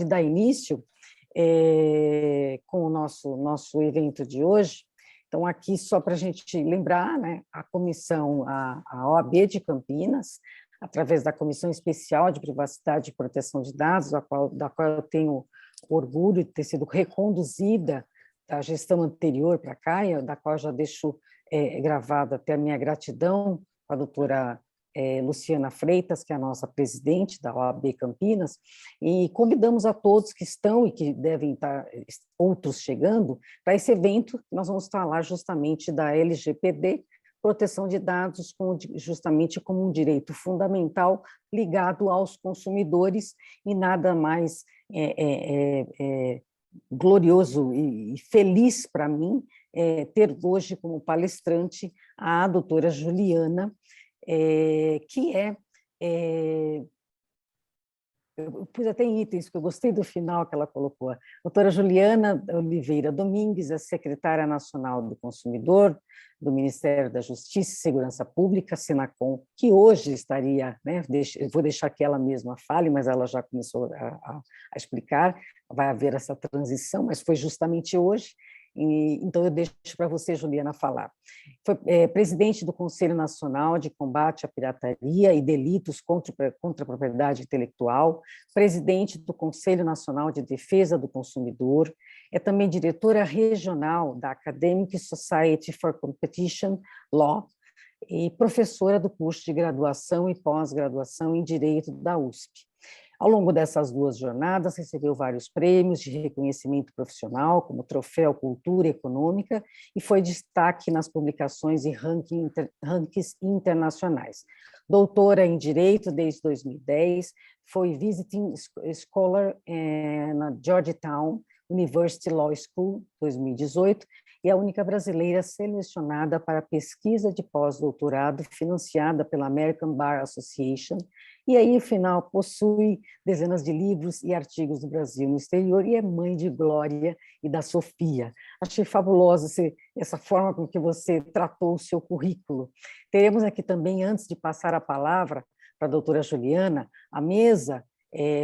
dar início com o nosso evento de hoje. Então, aqui, só para a gente lembrar, né, a comissão, a OAB de Campinas, através da Comissão Especial de Privacidade e Proteção de Dados, da qual eu tenho orgulho de ter sido reconduzida da gestão anterior para cá, da qual eu já deixo gravado até a minha gratidão com a doutora Luciana Freitas, que é a nossa presidente da OAB Campinas, e convidamos a todos que estão e que devem estar, outros chegando, para esse evento. Nós vamos falar justamente da LGPD, proteção de dados, justamente como um direito fundamental ligado aos consumidores, e nada mais glorioso e feliz para mim ter hoje como palestrante a doutora Juliana, que eu pus até em itens, que eu gostei do final que ela colocou. A doutora Juliana Oliveira Domingues é secretária nacional do Consumidor, do Ministério da Justiça e Segurança Pública, Senacom, que hoje estaria, né, vou deixar que ela mesma fale, mas ela já começou a explicar, vai haver essa transição, mas foi justamente hoje. Então, eu deixo para você, Juliana, falar. Foi presidente do Conselho Nacional de Combate à Pirataria e Delitos contra a Propriedade Intelectual, presidente do Conselho Nacional de Defesa do Consumidor, é também diretora regional da Academic Society for Competition Law e professora do curso de graduação e pós-graduação em Direito da USP. Ao longo dessas 2 jornadas, recebeu vários prêmios de reconhecimento profissional, como o Troféu Cultura Econômica, e foi destaque nas publicações e rankings internacionais. Doutora em Direito desde 2010, foi Visiting Scholar na Georgetown University Law School, 2018, e a única brasileira selecionada para pesquisa de pós-doutorado financiada pela American Bar Association, e aí, no final, possui dezenas de livros e artigos no Brasil e no exterior, e é mãe de Glória e da Sofia. Achei fabulosa essa forma com que você tratou o seu currículo. Teremos aqui também, antes de passar a palavra para a doutora Juliana, a mesa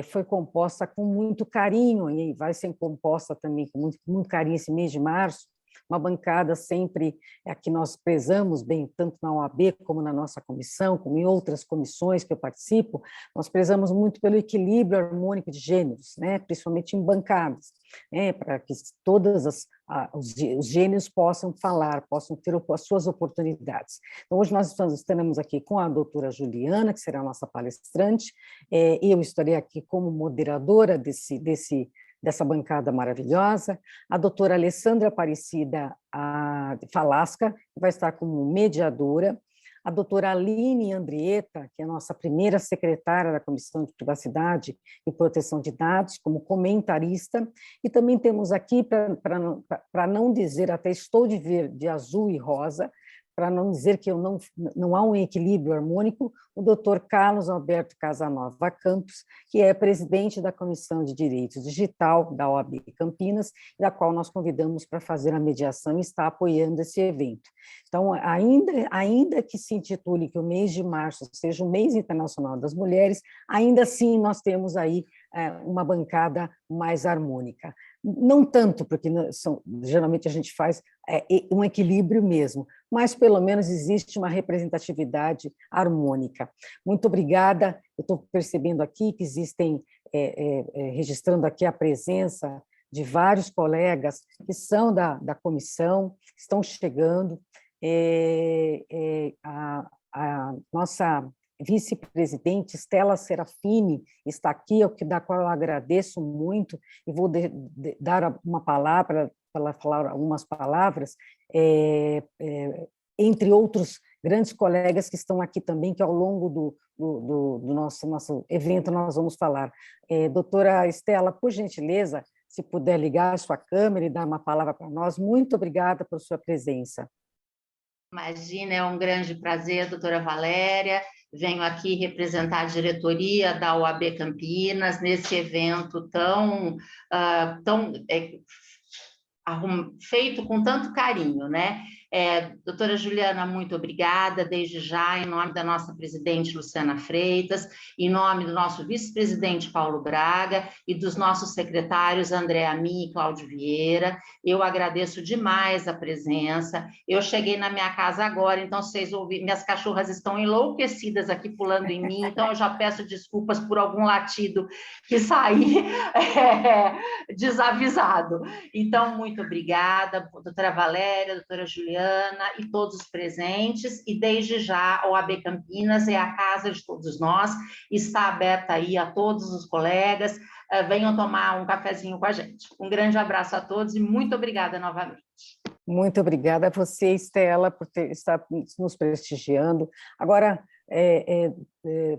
foi composta com muito carinho, e vai ser composta também com muito carinho esse mês de março, uma bancada sempre que nós prezamos bem, tanto na OAB como na nossa comissão, como em outras comissões que eu participo, nós prezamos muito pelo equilíbrio harmônico de gêneros, né, principalmente em bancadas, né, para que todos os gêneros possam falar, possam ter as suas oportunidades. Então, hoje nós estaremos aqui com a doutora Juliana, que será a nossa palestrante, eu estarei aqui como moderadora dessa bancada maravilhosa, a doutora Alessandra Aparecida Falasca, que vai estar como mediadora, a doutora Aline Andrieta, que é a nossa primeira secretária da Comissão de Privacidade e Proteção de Dados, como comentarista, e também temos aqui, para não dizer, até estou de ver de azul e rosa, para não dizer que não há um equilíbrio harmônico, o doutor Carlos Alberto Casanova Campos, que é presidente da Comissão de Direito Digital da OAB Campinas, da qual nós convidamos para fazer a mediação e está apoiando esse evento. Então, ainda que se intitule que o mês de março seja o mês internacional das mulheres, ainda assim nós temos aí uma bancada mais harmônica. Não tanto, porque geralmente a gente faz um equilíbrio mesmo, mas pelo menos existe uma representatividade harmônica. Muito obrigada, eu estou percebendo aqui que existem, registrando aqui a presença de vários colegas que são da comissão, estão chegando, a nossa vice-presidente Stella Serafini está aqui, da qual eu agradeço muito, e vou dar uma palavra, para ela falar algumas palavras, entre outros grandes colegas que estão aqui também, que ao longo do nosso evento nós vamos falar. Doutora Stella, por gentileza, se puder ligar a sua câmera e dar uma palavra para nós, muito obrigada por sua presença. Imagina, é um grande prazer, doutora Valéria. Venho aqui representar a diretoria da OAB Campinas nesse evento tão feito com tanto carinho, né? Doutora Juliana, muito obrigada, desde já, em nome da nossa presidente Luciana Freitas, em nome do nosso vice-presidente Paulo Braga e dos nossos secretários André Amin e Cláudio Vieira. Eu agradeço demais a presença. Eu cheguei na minha casa agora, então vocês ouviram, minhas cachorras estão enlouquecidas aqui pulando em mim, então eu já peço desculpas por algum latido que sair desavisado. Então, muito obrigada, doutora Valéria, doutora Juliana e todos os presentes, e desde já a OAB Campinas é a casa de todos nós, está aberta aí a todos os colegas, venham tomar um cafezinho com a gente. Um grande abraço a todos e muito obrigada novamente. Muito obrigada a você, Estela, por estar nos prestigiando. Agora,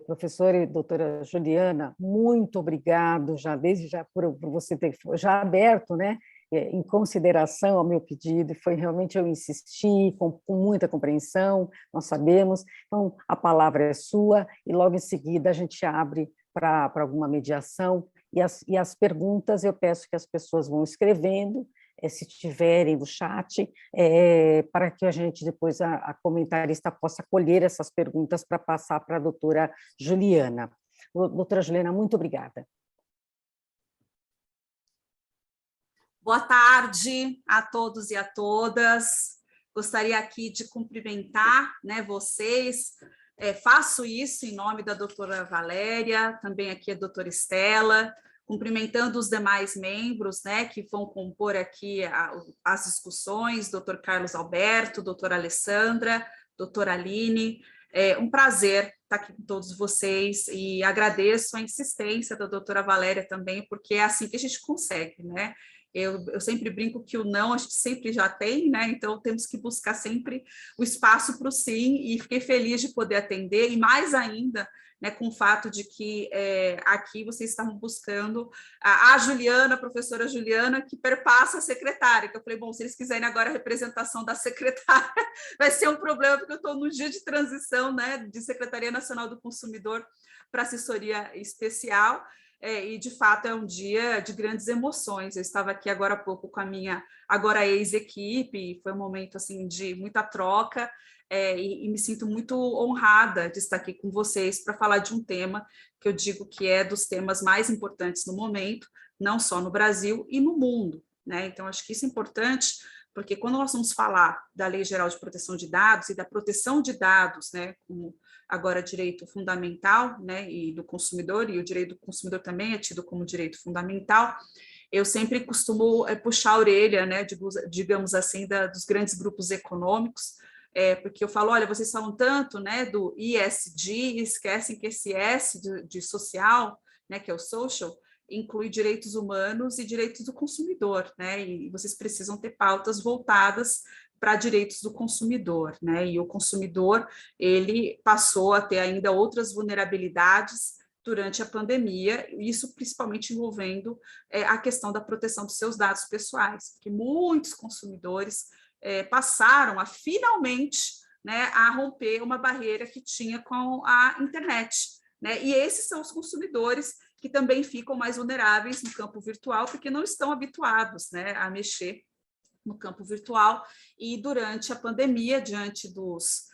professora e doutora Juliana, muito obrigado desde já por você ter já aberto, né, em consideração ao meu pedido. Foi realmente, eu insisti com muita compreensão, nós sabemos. Então, a palavra é sua e logo em seguida a gente abre para alguma mediação e as perguntas eu peço que as pessoas vão escrevendo, se tiverem no chat, para que a gente depois, a comentarista, possa colher essas perguntas para passar para a doutora Juliana. Doutora Juliana, muito obrigada. Boa tarde a todos e a todas. Gostaria aqui de cumprimentar, né, vocês. Faço isso em nome da doutora Valéria, também aqui a doutora Estela, cumprimentando os demais membros, né, que vão compor aqui as discussões, doutor Carlos Alberto, doutora Alessandra, doutora Aline. É um prazer estar aqui com todos vocês e agradeço a insistência da doutora Valéria também, porque é assim que a gente consegue, né? Eu sempre brinco que o não a gente sempre já tem, né? Então temos que buscar sempre o espaço para o sim, e fiquei feliz de poder atender, e mais ainda, né, com o fato de que aqui vocês estavam buscando a Juliana, a professora Juliana, que perpassa a secretária, que eu falei, bom, se eles quiserem agora a representação da secretária, vai ser um problema, porque eu estou no dia de transição, né, de Secretaria Nacional do Consumidor para assessoria especial, e de fato é um dia de grandes emoções. Eu estava aqui agora há pouco com a minha agora ex-equipe, foi um momento assim de muita troca, e me sinto muito honrada de estar aqui com vocês para falar de um tema que eu digo que é dos temas mais importantes no momento, não só no Brasil e no mundo, né? Então, acho que isso é importante, porque quando nós vamos falar da Lei Geral de Proteção de Dados e da proteção de dados, né, como agora direito fundamental, né, e do consumidor, e o direito do consumidor também é tido como direito fundamental, eu sempre costumo puxar a orelha, né, digamos assim, dos grandes grupos econômicos, porque eu falo, olha, vocês falam tanto, né, do ESG, esquecem que esse S de social, né, que é o social, inclui direitos humanos e direitos do consumidor, né, e vocês precisam ter pautas voltadas para direitos do consumidor, né, e o consumidor, ele passou a ter ainda outras vulnerabilidades durante a pandemia, isso principalmente envolvendo a questão da proteção dos seus dados pessoais, porque muitos consumidores passaram a finalmente, né, a romper uma barreira que tinha com a internet, né, e esses são os consumidores que também ficam mais vulneráveis no campo virtual, porque não estão habituados, né, a mexer no campo virtual, e durante a pandemia, diante dos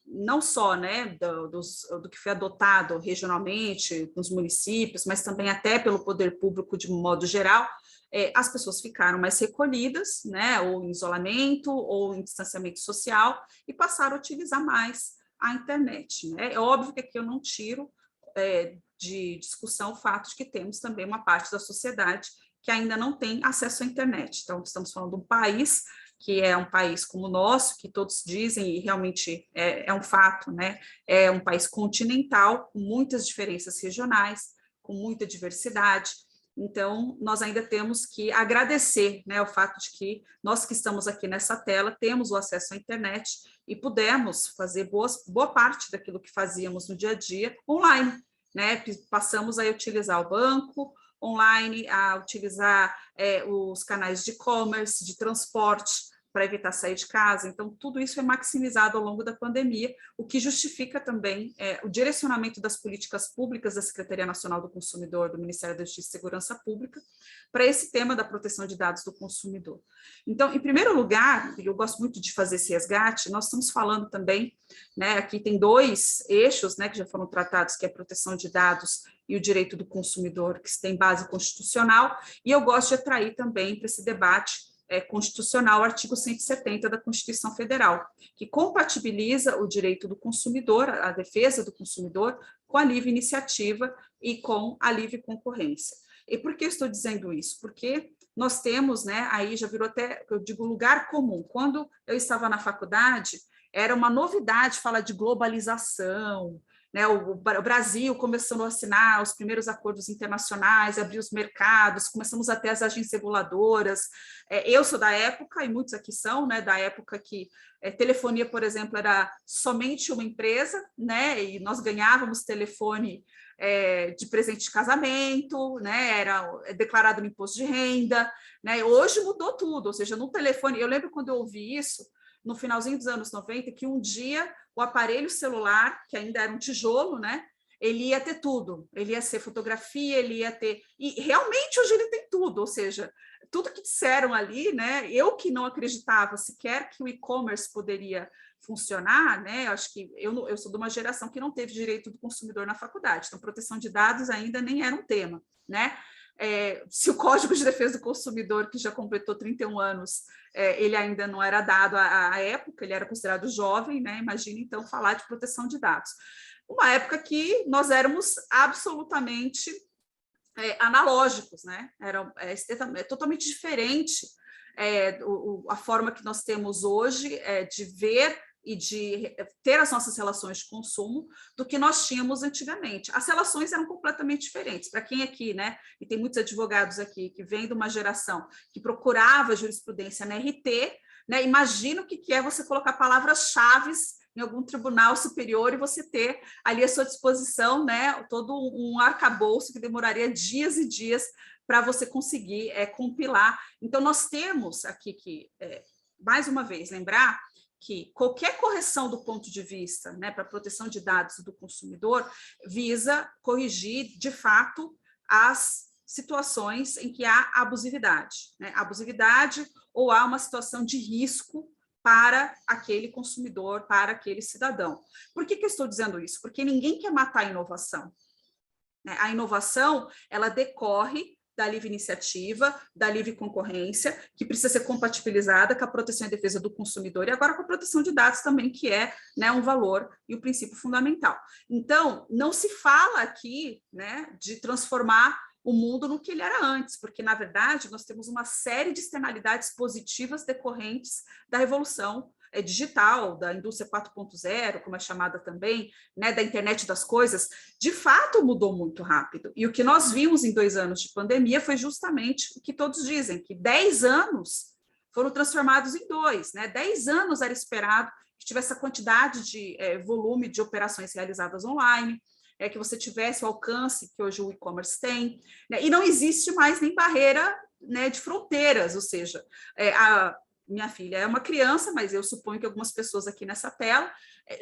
não só, né, do que foi adotado regionalmente nos municípios, mas também até pelo poder público de um modo geral, as pessoas ficaram mais recolhidas, né, ou em isolamento, ou em distanciamento social, e passaram a utilizar mais a internet, né? É óbvio que aqui eu não tiro de discussão o fato de que temos também uma parte da sociedade que ainda não tem acesso à internet. Então, estamos falando de um país que é um país como o nosso, que todos dizem, e realmente é um fato, né? É um país continental, com muitas diferenças regionais, com muita diversidade. Então, nós ainda temos que agradecer, né, o fato de que nós que estamos aqui nessa tela temos o acesso à internet e pudemos fazer boa parte daquilo que fazíamos no dia a dia online, né? Passamos a utilizar o banco online, a utilizar os canais de e-commerce, de transporte, para evitar sair de casa. Então, tudo isso é maximizado ao longo da pandemia, o que justifica também o direcionamento das políticas públicas da Secretaria Nacional do Consumidor, do Ministério da Justiça e Segurança Pública, para esse tema da proteção de dados do consumidor. Então, em primeiro lugar, eu gosto muito de fazer esse resgate, nós estamos falando também, né, aqui tem 2 eixos, né, que já foram tratados, que é a proteção de dados e o direito do consumidor, que tem base constitucional, e eu gosto de atrair também para esse debate constitucional o artigo 170 da Constituição Federal, que compatibiliza o direito do consumidor, a defesa do consumidor, com a livre iniciativa e com a livre concorrência. E por que eu estou dizendo isso? Porque nós temos, né, aí já virou até, eu digo, lugar comum. Quando eu estava na faculdade, era uma novidade falar de globalização, né, o Brasil começando a assinar os primeiros acordos internacionais, abrir os mercados, começamos a ter as agências reguladoras. Eu sou da época, e muitos aqui são, né, da época que telefonia, por exemplo, era somente uma empresa, né, e nós ganhávamos telefone de presente de casamento, né, era declarado no imposto de renda, né, hoje mudou tudo, ou seja, no telefone, eu lembro quando eu ouvi isso, no finalzinho dos anos 90, que um dia o aparelho celular, que ainda era um tijolo, né, ele ia ter tudo, ele ia ser fotografia, ele ia ter... E realmente hoje ele tem tudo, ou seja, tudo que disseram ali, né, eu que não acreditava sequer que o e-commerce poderia funcionar, né, acho que eu sou de uma geração que não teve direito do consumidor na faculdade, então proteção de dados ainda nem era um tema, né? Se o Código de Defesa do Consumidor, que já completou 31 anos, ele ainda não era dado à época, ele era considerado jovem, né? Imagina, então, falar de proteção de dados. Uma época que nós éramos absolutamente analógicos, né? Era totalmente diferente a forma que nós temos hoje de ver e de ter as nossas relações de consumo do que nós tínhamos antigamente. As relações eram completamente diferentes. Para quem aqui, né, e tem muitos advogados aqui que vêm de uma geração que procurava jurisprudência na RT, né, imagina o que é você colocar palavras-chave em algum tribunal superior e você ter ali à sua disposição, né, todo um arcabouço que demoraria dias e dias para você conseguir compilar. Então, nós temos aqui que, mais uma vez, lembrar que qualquer correção do ponto de vista, né, para a proteção de dados do consumidor visa corrigir, de fato, as situações em que há abusividade, né? Abusividade ou há uma situação de risco para aquele consumidor, para aquele cidadão. Por que eu estou dizendo isso? Porque ninguém quer matar a inovação, né? A inovação, ela decorre da livre iniciativa, da livre concorrência, que precisa ser compatibilizada com a proteção e defesa do consumidor e agora com a proteção de dados também, que é, né, um valor e um princípio fundamental. Então, não se fala aqui, né, de transformar o mundo no que ele era antes, porque, na verdade, nós temos uma série de externalidades positivas decorrentes da revolução digital, da indústria 4.0, como é chamada também, né, da internet das coisas, de fato mudou muito rápido. E o que nós vimos em 2 anos de pandemia foi justamente o que todos dizem, que 10 anos foram transformados em 2, né? 10 anos era esperado que tivesse a quantidade de volume de operações realizadas online, que você tivesse o alcance que hoje o e-commerce tem, né? E não existe mais nem barreira, né, de fronteiras, ou seja, minha filha é uma criança, mas eu suponho que algumas pessoas aqui nessa tela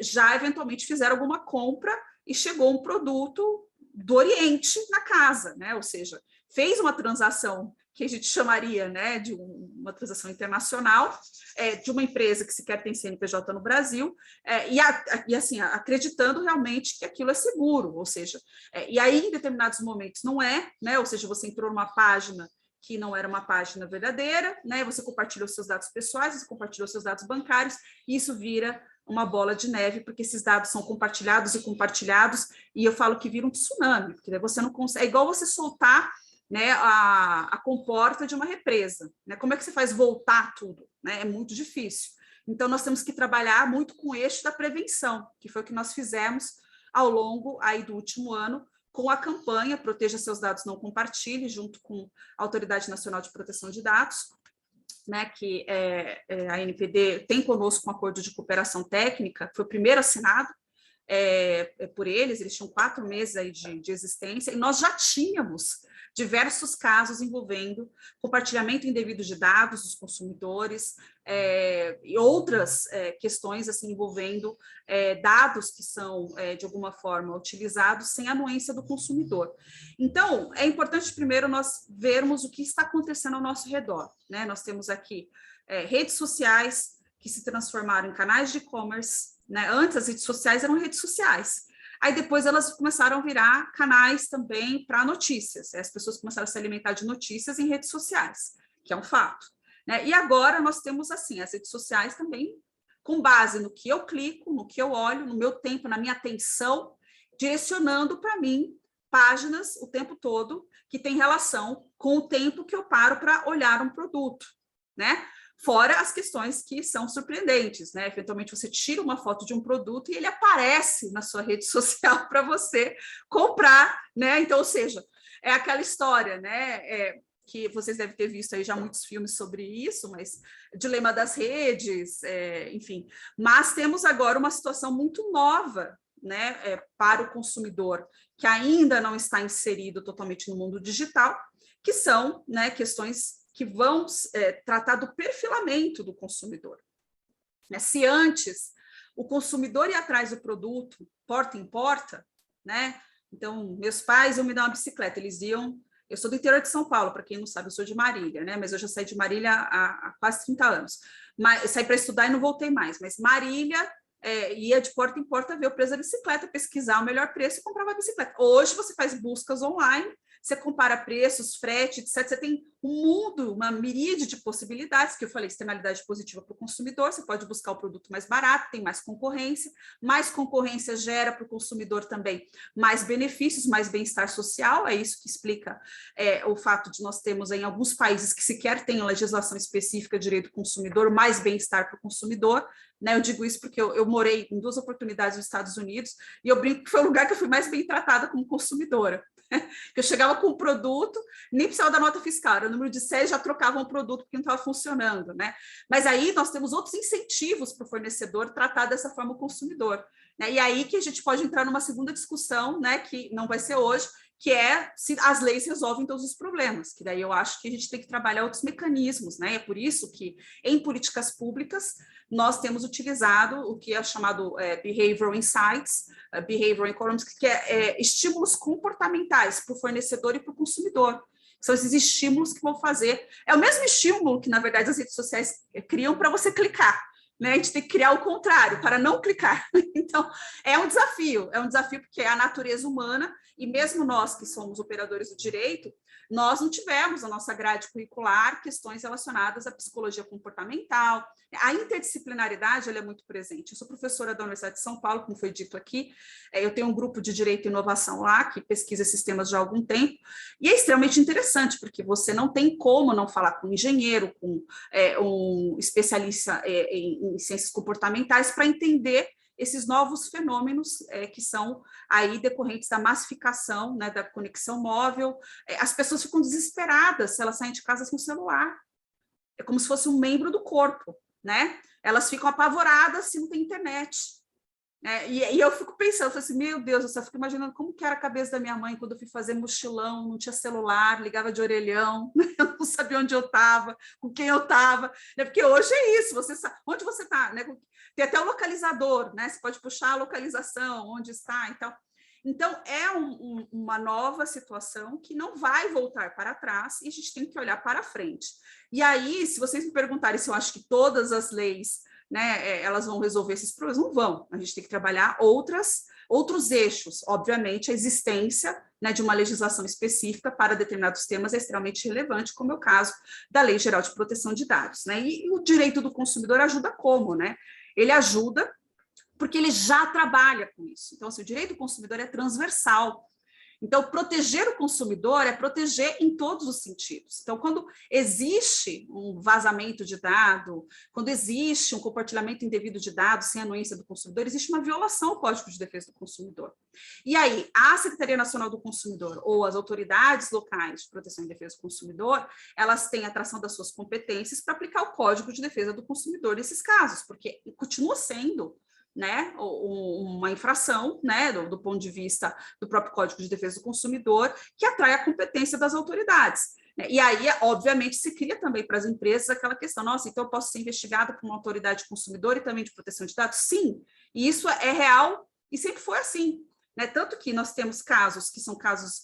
já eventualmente fizeram alguma compra e chegou um produto do Oriente na casa, né? Ou seja, fez uma transação que a gente chamaria, né, de uma transação internacional, de uma empresa que sequer tem CNPJ no Brasil, e assim, acreditando realmente que aquilo é seguro, ou seja, e aí em determinados momentos não é, né? Ou seja, você entrou numa página que não era uma página verdadeira, né? Você compartilhou seus dados pessoais, você compartilhou seus dados bancários, e isso vira uma bola de neve, porque esses dados são compartilhados e compartilhados, e eu falo que vira um tsunami, porque você não consegue, é igual você soltar, né, a comporta de uma represa, né? Como é que você faz voltar tudo, né? É muito difícil. Então, nós temos que trabalhar muito com o eixo da prevenção, que foi o que nós fizemos ao longo aí do último ano, com a campanha Proteja Seus Dados, Não Compartilhe, junto com a Autoridade Nacional de Proteção de Dados, né, que a ANPD tem conosco um acordo de cooperação técnica, foi o primeiro assinado, por eles tinham 4 meses aí de existência, e nós já tínhamos diversos casos envolvendo compartilhamento indevido de dados dos consumidores, e outras questões assim, envolvendo dados que são, de alguma forma, utilizados sem anuência do consumidor. Então, é importante primeiro nós vermos o que está acontecendo ao nosso redor, né? Nós temos aqui redes sociais que se transformaram em canais de e-commerce, né? Antes as redes sociais eram redes sociais, aí depois elas começaram a virar canais também para notícias, as pessoas começaram a se alimentar de notícias em redes sociais, que é um fato, né? E agora nós temos assim, as redes sociais também com base no que eu clico, no que eu olho, no meu tempo, na minha atenção, direcionando para mim páginas o tempo todo que tem relação com o tempo que eu paro para olhar um produto, né? Fora as questões que são surpreendentes, né? Eventualmente você tira uma foto de um produto e ele aparece na sua rede social para você comprar, né? Então, ou seja, é aquela história, né? Que vocês devem ter visto aí já muitos filmes sobre isso, mas dilema das redes, enfim. Mas temos agora uma situação muito nova, né? Para o consumidor que ainda não está inserido totalmente no mundo digital, que são, né, questões que vão tratar do perfilamento do consumidor. Se antes o consumidor ia atrás do produto, porta em porta, né? Então, meus pais iam me dar uma bicicleta, eles iam... Eu sou do interior de São Paulo, para quem não sabe, eu sou de Marília, né? Mas eu já saí de Marília há quase 30 anos. Mas, eu saí para estudar e não voltei mais, mas Marília... ia de porta em porta ver o preço da bicicleta, pesquisar o melhor preço e comprava a bicicleta. Hoje você faz buscas online, você compara preços, frete, etc. Você tem um mundo, uma miríade de possibilidades, que eu falei, externalidade positiva para o consumidor, você pode buscar o produto mais barato, tem mais concorrência gera para o consumidor também mais benefícios, mais bem-estar social, é isso que explica o fato de nós termos em alguns países que sequer têm legislação específica de direito do consumidor, mais bem-estar para o consumidor, né? Eu digo isso porque eu morei em 2 oportunidades nos Estados Unidos e eu brinco que foi o lugar que eu fui mais bem tratada como consumidora. Eu chegava com o produto, nem precisava da nota fiscal, era o número de série, já trocavam o produto porque não estava funcionando, né? Mas aí nós temos outros incentivos para o fornecedor tratar dessa forma o consumidor, né? E aí que a gente pode entrar numa segunda discussão, né, que não vai ser hoje, que é se as leis resolvem todos os problemas, que daí eu acho que a gente tem que trabalhar outros mecanismos, né? É por isso que, em políticas públicas, nós temos utilizado o que é chamado Behavioral Insights, Behavioral Economics, que é estímulos comportamentais para o fornecedor e para o consumidor. São esses estímulos que vão fazer... É o mesmo estímulo que, na verdade, as redes sociais criam para você clicar, né? A gente tem que criar o contrário, para não clicar. Então, é um desafio porque é a natureza humana, e mesmo nós que somos operadores do direito, nós não tivemos na nossa grade curricular questões relacionadas à psicologia comportamental. A interdisciplinaridade ela é muito presente. Eu sou professora da Universidade de São Paulo, como foi dito aqui, eu tenho um grupo de Direito e Inovação lá, que pesquisa esses temas já há algum tempo, e é extremamente interessante, porque você não tem como não falar com um engenheiro, com um especialista em ciências comportamentais, para entender esses novos fenômenos que são aí decorrentes da massificação, né, da conexão móvel. As pessoas ficam desesperadas se elas saem de casa sem o celular. É como se fosse um membro do corpo, né? Elas ficam apavoradas se não tem internet. E eu fico pensando, eu falo assim, meu Deus, eu só fico imaginando como que era a cabeça da minha mãe quando eu fui fazer mochilão, não tinha celular, ligava de orelhão, eu não sabia onde eu estava, com quem eu estava, né? Porque hoje é isso, você sabe onde você está, né? Tem até o localizador, né? Você pode puxar a localização, onde está e tal. Então, é uma nova situação que não vai voltar para trás e a gente tem que olhar para frente. E aí, se vocês me perguntarem se eu acho que todas as leis, né, elas vão resolver esses problemas, não vão. A gente tem que trabalhar outros eixos. Obviamente, a existência, né, de uma legislação específica para determinados temas é extremamente relevante, como é o caso da Lei Geral de Proteção de Dados, né? E o direito do consumidor ajuda como, né? Ele ajuda porque ele já trabalha com isso. Então, assim, o direito do consumidor é transversal. Então, proteger o consumidor é proteger em todos os sentidos. Então, quando existe um vazamento de dado, quando existe um compartilhamento indevido de dados sem anuência do consumidor, existe uma violação ao Código de Defesa do Consumidor. E aí, a Secretaria Nacional do Consumidor ou as autoridades locais de proteção e defesa do consumidor, elas têm a tração das suas competências para aplicar o Código de Defesa do Consumidor nesses casos, porque continua sendo né, uma infração, né, do ponto de vista do próprio Código de Defesa do Consumidor, que atrai a competência das autoridades. E aí, obviamente, se cria também para as empresas aquela questão, nossa, então eu posso ser investigada por uma autoridade de consumidor e também de proteção de dados? Sim, e isso é real e sempre foi assim, né? Tanto que nós temos casos que são casos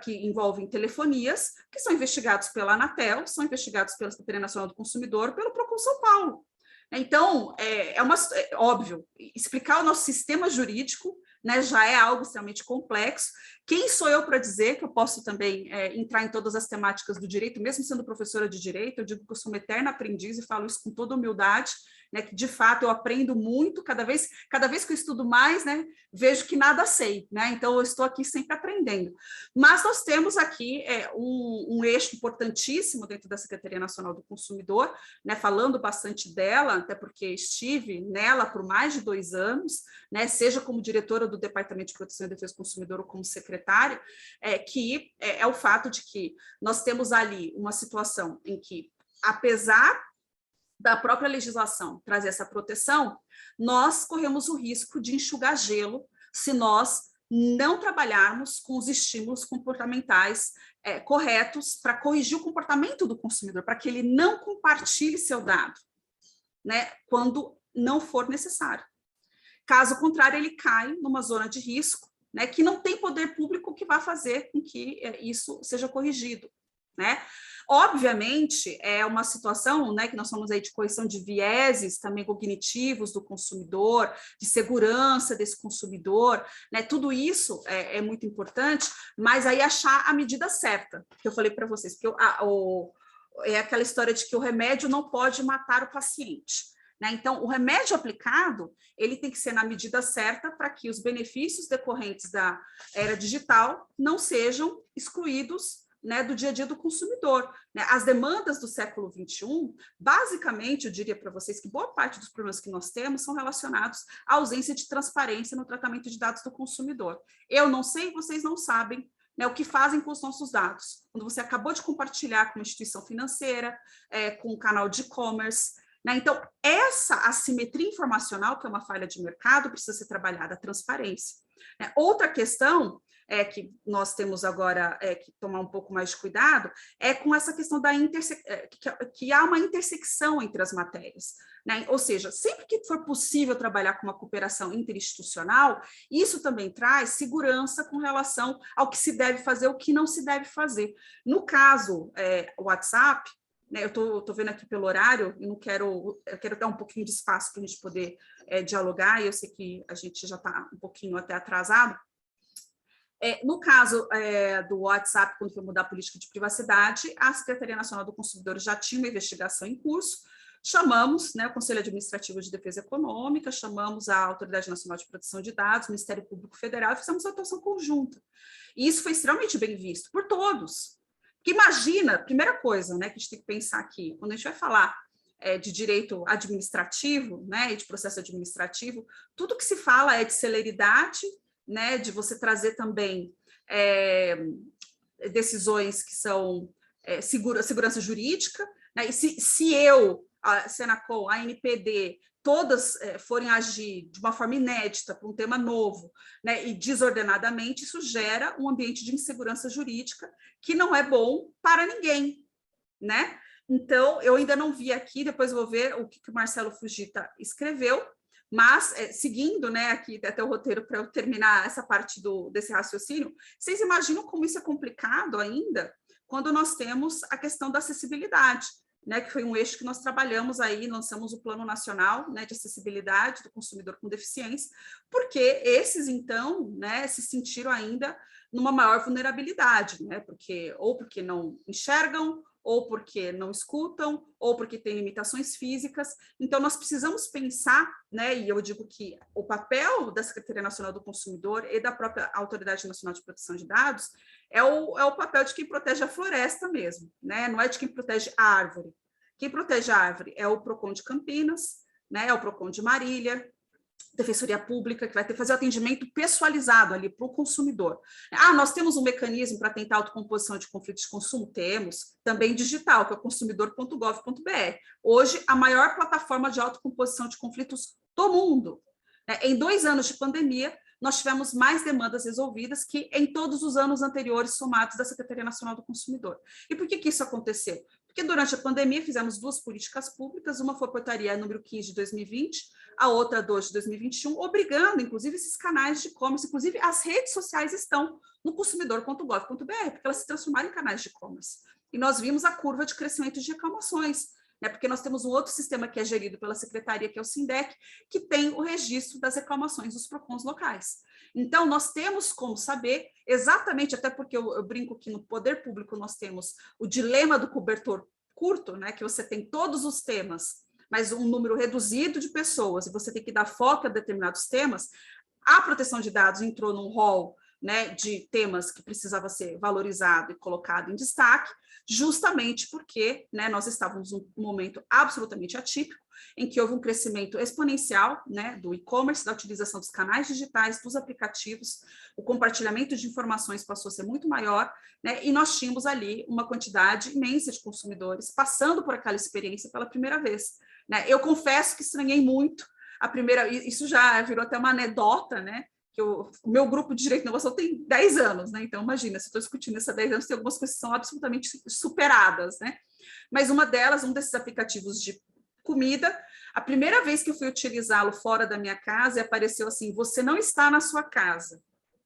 que envolvem telefonias, que são investigados pela Anatel, são investigados pela Secretaria Nacional do Consumidor, pelo Procon São Paulo. Então, é óbvio, explicar o nosso sistema jurídico, né, já é algo extremamente complexo. Quem sou eu para dizer que eu posso também entrar em todas as temáticas do direito, mesmo sendo professora de direito? Eu digo que eu sou uma eterna aprendiz e falo isso com toda humildade, né, que de fato eu aprendo muito, cada vez que eu estudo mais, né, vejo que nada sei, né, então eu estou aqui sempre aprendendo. Mas nós temos aqui um eixo importantíssimo dentro da Secretaria Nacional do Consumidor, né, falando bastante dela, até porque estive nela por mais de 2 anos, né, seja como diretora do Departamento de Proteção e Defesa do Consumidor ou como secretária, que é o fato de que nós temos ali uma situação em que, apesar da própria legislação trazer essa proteção, nós corremos o risco de enxugar gelo se nós não trabalharmos com os estímulos comportamentais corretos para corrigir o comportamento do consumidor, para que ele não compartilhe seu dado, né, quando não for necessário. Caso contrário, ele cai numa zona de risco, né, que não tem poder público que vá fazer com que isso seja corrigido, né? Obviamente, é uma situação, né, que nós falamos aí de correção de vieses também cognitivos do consumidor, de segurança desse consumidor, né? Tudo isso é muito importante, mas aí achar a medida certa, que eu falei para vocês, porque é aquela história de que o remédio não pode matar o paciente, né? Então, o remédio aplicado, ele tem que ser na medida certa para que os benefícios decorrentes da era digital não sejam excluídos, né, do dia a dia do consumidor, né? As demandas do século XXI, basicamente, eu diria para vocês que boa parte dos problemas que nós temos são relacionados à ausência de transparência no tratamento de dados do consumidor. Eu não sei, vocês não sabem, né, o que fazem com os nossos dados. Quando você acabou de compartilhar com uma instituição financeira, com um canal de e-commerce, né? Então, essa assimetria informacional, que é uma falha de mercado, precisa ser trabalhada, a transparência, né? Outra questão que nós temos agora que tomar um pouco mais de cuidado, é com essa questão da que há uma intersecção entre as matérias, né? Ou seja, sempre que for possível trabalhar com uma cooperação interinstitucional, isso também traz segurança com relação ao que se deve fazer, o que não se deve fazer. No caso, o WhatsApp, né, eu estou vendo aqui pelo horário, e eu quero dar um pouquinho de espaço para a gente poder dialogar, e eu sei que a gente já está um pouquinho até atrasado. No caso do WhatsApp, quando foi mudar a política de privacidade, a Secretaria Nacional do Consumidor já tinha uma investigação em curso, chamamos, né, o Conselho Administrativo de Defesa Econômica, chamamos a Autoridade Nacional de Proteção de Dados, o Ministério Público Federal, e fizemos uma atuação conjunta. E isso foi extremamente bem visto por todos. Porque imagina, primeira coisa, né, que a gente tem que pensar aqui, quando a gente vai falar de direito administrativo, né, e de processo administrativo, tudo que se fala é de celeridade, né, de você trazer também decisões que são segurança jurídica, né, e se eu, a Senacom, a ANPD, todas forem agir de uma forma inédita para um tema novo, né, e desordenadamente, isso gera um ambiente de insegurança jurídica que não é bom para ninguém, né? Então, eu ainda não vi aqui, depois eu vou ver o que o Marcelo Fujita escreveu, mas, seguindo, né, aqui até o roteiro para eu terminar essa parte desse raciocínio, vocês imaginam como isso é complicado ainda quando nós temos a questão da acessibilidade, né, que foi um eixo que nós trabalhamos aí, lançamos o Plano Nacional, né, de Acessibilidade do Consumidor com Deficiência, porque esses, então, né, se sentiram ainda numa maior vulnerabilidade, né, porque não enxergam, ou porque não escutam, ou porque têm limitações físicas. Então, nós precisamos pensar, né, e eu digo que o papel da Secretaria Nacional do Consumidor e da própria Autoridade Nacional de Proteção de Dados é o papel de quem protege a floresta mesmo, né? Não é de quem protege a árvore. Quem protege a árvore é o PROCON de Campinas, né, é o PROCON de Marília, Defensoria Pública, que vai ter que fazer o atendimento pessoalizado ali para o consumidor. Nós temos um mecanismo para tentar autocomposição de conflitos de consumo? Temos, também digital, que é o consumidor.gov.br. Hoje, a maior plataforma de autocomposição de conflitos do mundo, né? Em 2 anos de pandemia, nós tivemos mais demandas resolvidas que em todos os anos anteriores somados da Secretaria Nacional do Consumidor. E por que isso aconteceu? Porque durante a pandemia fizemos 2 políticas públicas, uma foi a portaria número 15 de 2020, a outra 2 de 2021, obrigando, inclusive, esses canais de e-commerce, inclusive as redes sociais estão no consumidor.gov.br, porque elas se transformaram em canais de e-commerce. E nós vimos a curva de crescimento de reclamações, né, porque nós temos um outro sistema que é gerido pela Secretaria, que é o SINDEC, que tem o registro das reclamações dos PROCONs locais. Então, nós temos como saber exatamente, até porque eu brinco que no poder público nós temos o dilema do cobertor curto, né, que você tem todos os temas, mas um número reduzido de pessoas, e você tem que dar foco a determinados temas. A proteção de dados entrou num rol, né, de temas que precisava ser valorizado e colocado em destaque, justamente porque, né, nós estávamos num momento absolutamente atípico, em que houve um crescimento exponencial, né, do e-commerce, da utilização dos canais digitais, dos aplicativos, o compartilhamento de informações passou a ser muito maior, né, e nós tínhamos ali uma quantidade imensa de consumidores passando por aquela experiência pela primeira vez, né? Eu confesso que estranhei muito a primeira, isso já virou até uma anedota, né? Que o meu grupo de direito de inovação tem 10 anos, né? Então, imagina, se eu estou discutindo isso há 10 anos, tem algumas coisas que são absolutamente superadas, né? Mas uma delas, um desses aplicativos de comida, a primeira vez que eu fui utilizá-lo fora da minha casa, apareceu assim: você não está na sua casa.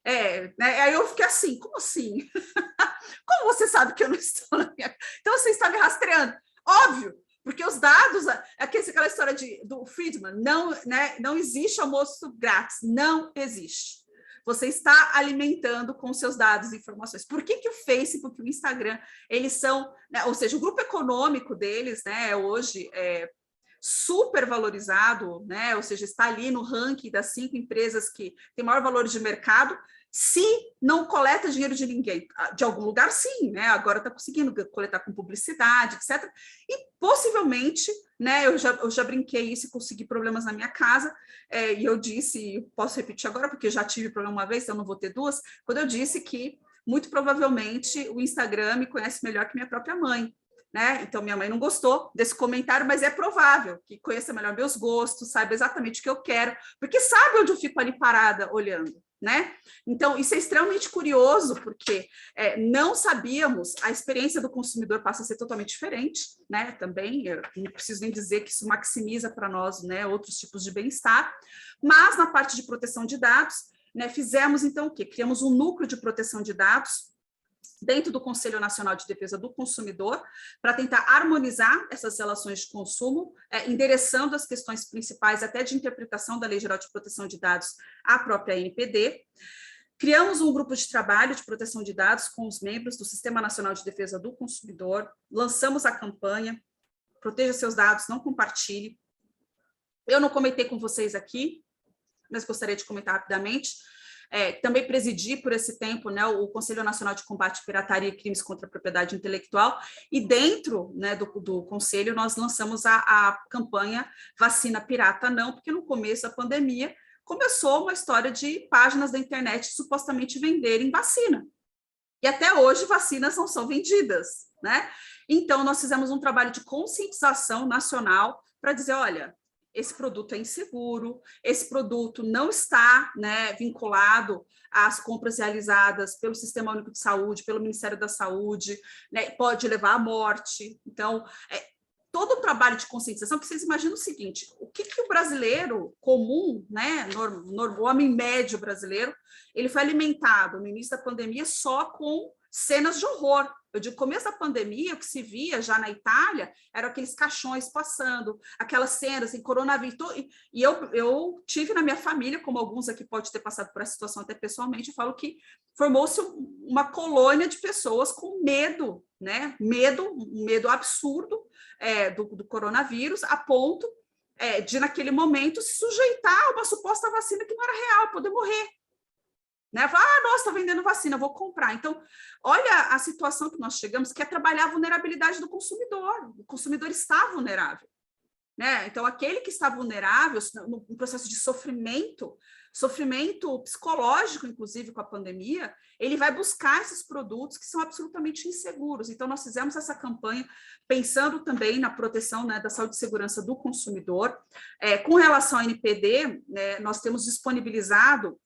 Né? Aí eu fiquei assim, como assim? Como você sabe que eu não estou na minha casa? Então, você está me rastreando. Óbvio, porque os dados, aquela história do Friedman, não existe almoço grátis, não existe. Você está alimentando com seus dados e informações. Por que o Facebook e o Instagram, eles são, né, ou seja, o grupo econômico deles, né, hoje é super valorizado, né, ou seja, está ali no ranking das 5 empresas que têm maior valor de mercado, se não coleta dinheiro de ninguém. De algum lugar, sim, né? Agora está conseguindo coletar com publicidade, etc. E possivelmente, né? Eu já brinquei isso e consegui problemas na minha casa, e eu disse, posso repetir agora, porque eu já tive problema uma vez, então não vou ter duas, quando eu disse que, muito provavelmente, o Instagram me conhece melhor que minha própria mãe. Né? Então, minha mãe não gostou desse comentário, mas é provável que conheça melhor meus gostos, saiba exatamente o que eu quero, porque sabe onde eu fico ali parada olhando. Né? Então, isso é extremamente curioso, porque não sabíamos, a experiência do consumidor passa a ser totalmente diferente, né? Também, eu não preciso nem dizer que isso maximiza para nós, né, outros tipos de bem-estar, mas na parte de proteção de dados, né, fizemos então o quê? Criamos um núcleo de proteção de dados dentro do Conselho Nacional de Defesa do Consumidor, para tentar harmonizar essas relações de consumo, endereçando as questões principais até de interpretação da Lei Geral de Proteção de Dados à própria ANPD. Criamos um grupo de trabalho de proteção de dados com os membros do Sistema Nacional de Defesa do Consumidor, lançamos a campanha Proteja Seus Dados, Não Compartilhe. Eu não comentei com vocês aqui, mas gostaria de comentar rapidamente. Também presidi por esse tempo, né, o Conselho Nacional de Combate à Pirataria e Crimes contra a Propriedade Intelectual, e dentro, né, do Conselho nós lançamos a campanha Vacina Pirata Não, porque no começo da pandemia começou uma história de páginas da internet supostamente venderem vacina, e até hoje vacinas não são vendidas, né? Então nós fizemos um trabalho de conscientização nacional para dizer, olha, esse produto é inseguro, esse produto não está, né, vinculado às compras realizadas pelo Sistema Único de Saúde, pelo Ministério da Saúde, né, pode levar à morte. Então, todo o trabalho de conscientização, porque vocês imaginam o seguinte, o que o brasileiro comum, né, o homem médio brasileiro, ele foi alimentado no início da pandemia só com cenas de horror. Eu digo, começo da pandemia, o que se via já na Itália eram aqueles caixões passando, aquelas cenas em coronavírus. E eu tive na minha família, como alguns aqui podem ter passado por essa situação até pessoalmente, eu falo que formou-se uma colônia de pessoas com medo, né? Um medo absurdo do coronavírus, a ponto de, naquele momento, se sujeitar a uma suposta vacina que não era real, poder morrer. Né? Falar, nossa, está vendendo vacina, vou comprar. Então, olha a situação que nós chegamos, que é trabalhar a vulnerabilidade do consumidor. O consumidor está vulnerável. Né? Então, aquele que está vulnerável, no processo de sofrimento, sofrimento psicológico, inclusive com a pandemia, ele vai buscar esses produtos que são absolutamente inseguros. Então, nós fizemos essa campanha pensando também na proteção, né, da saúde e segurança do consumidor. Com relação ao NPD, né, nós temos disponibilizado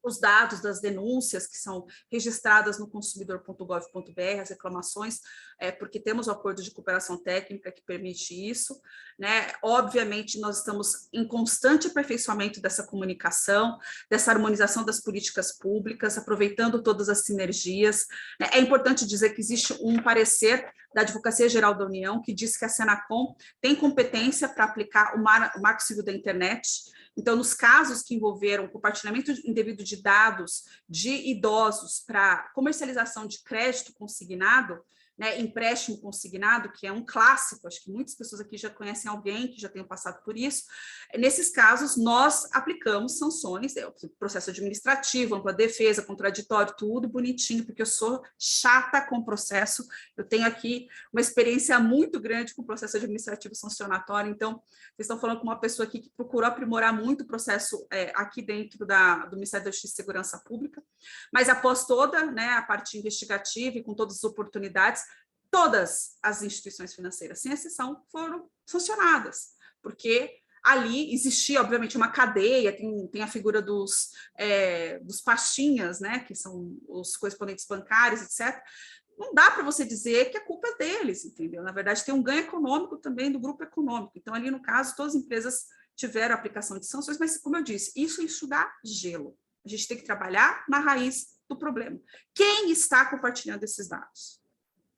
os dados das denúncias que são registradas no consumidor.gov.br, as reclamações, porque temos o acordo de cooperação técnica que permite isso, né? Obviamente, nós estamos em constante aperfeiçoamento dessa comunicação, dessa harmonização das políticas públicas, aproveitando todas as sinergias. É importante dizer que existe um parecer da Advocacia Geral da União que diz que a Senacom tem competência para aplicar o Marco Civil da Internet. Então, nos casos que envolveram compartilhamento indevido de dados de idosos para comercialização de crédito consignado, né, empréstimo consignado, que é um clássico, acho que muitas pessoas aqui já conhecem alguém que já tenham passado por isso. Nesses casos, nós aplicamos sanções, processo administrativo, ampla defesa, contraditório, tudo bonitinho, porque eu sou chata com processo, eu tenho aqui uma experiência muito grande com processo administrativo sancionatório, então, vocês estão falando com uma pessoa aqui que procurou aprimorar muito o processo aqui dentro do Ministério da Justiça e Segurança Pública, mas após toda, né, a parte investigativa e com todas as oportunidades, todas as instituições financeiras, sem exceção, foram sancionadas, porque ali existia, obviamente, uma cadeia, tem a figura dos pastinhas, né, que são os correspondentes bancários, etc. Não dá para você dizer que a culpa é deles, entendeu? Na verdade, tem um ganho econômico também do grupo econômico. Então, ali, no caso, todas as empresas tiveram aplicação de sanções, mas, como eu disse, isso dá gelo. A gente tem que trabalhar na raiz do problema. Quem está compartilhando esses dados?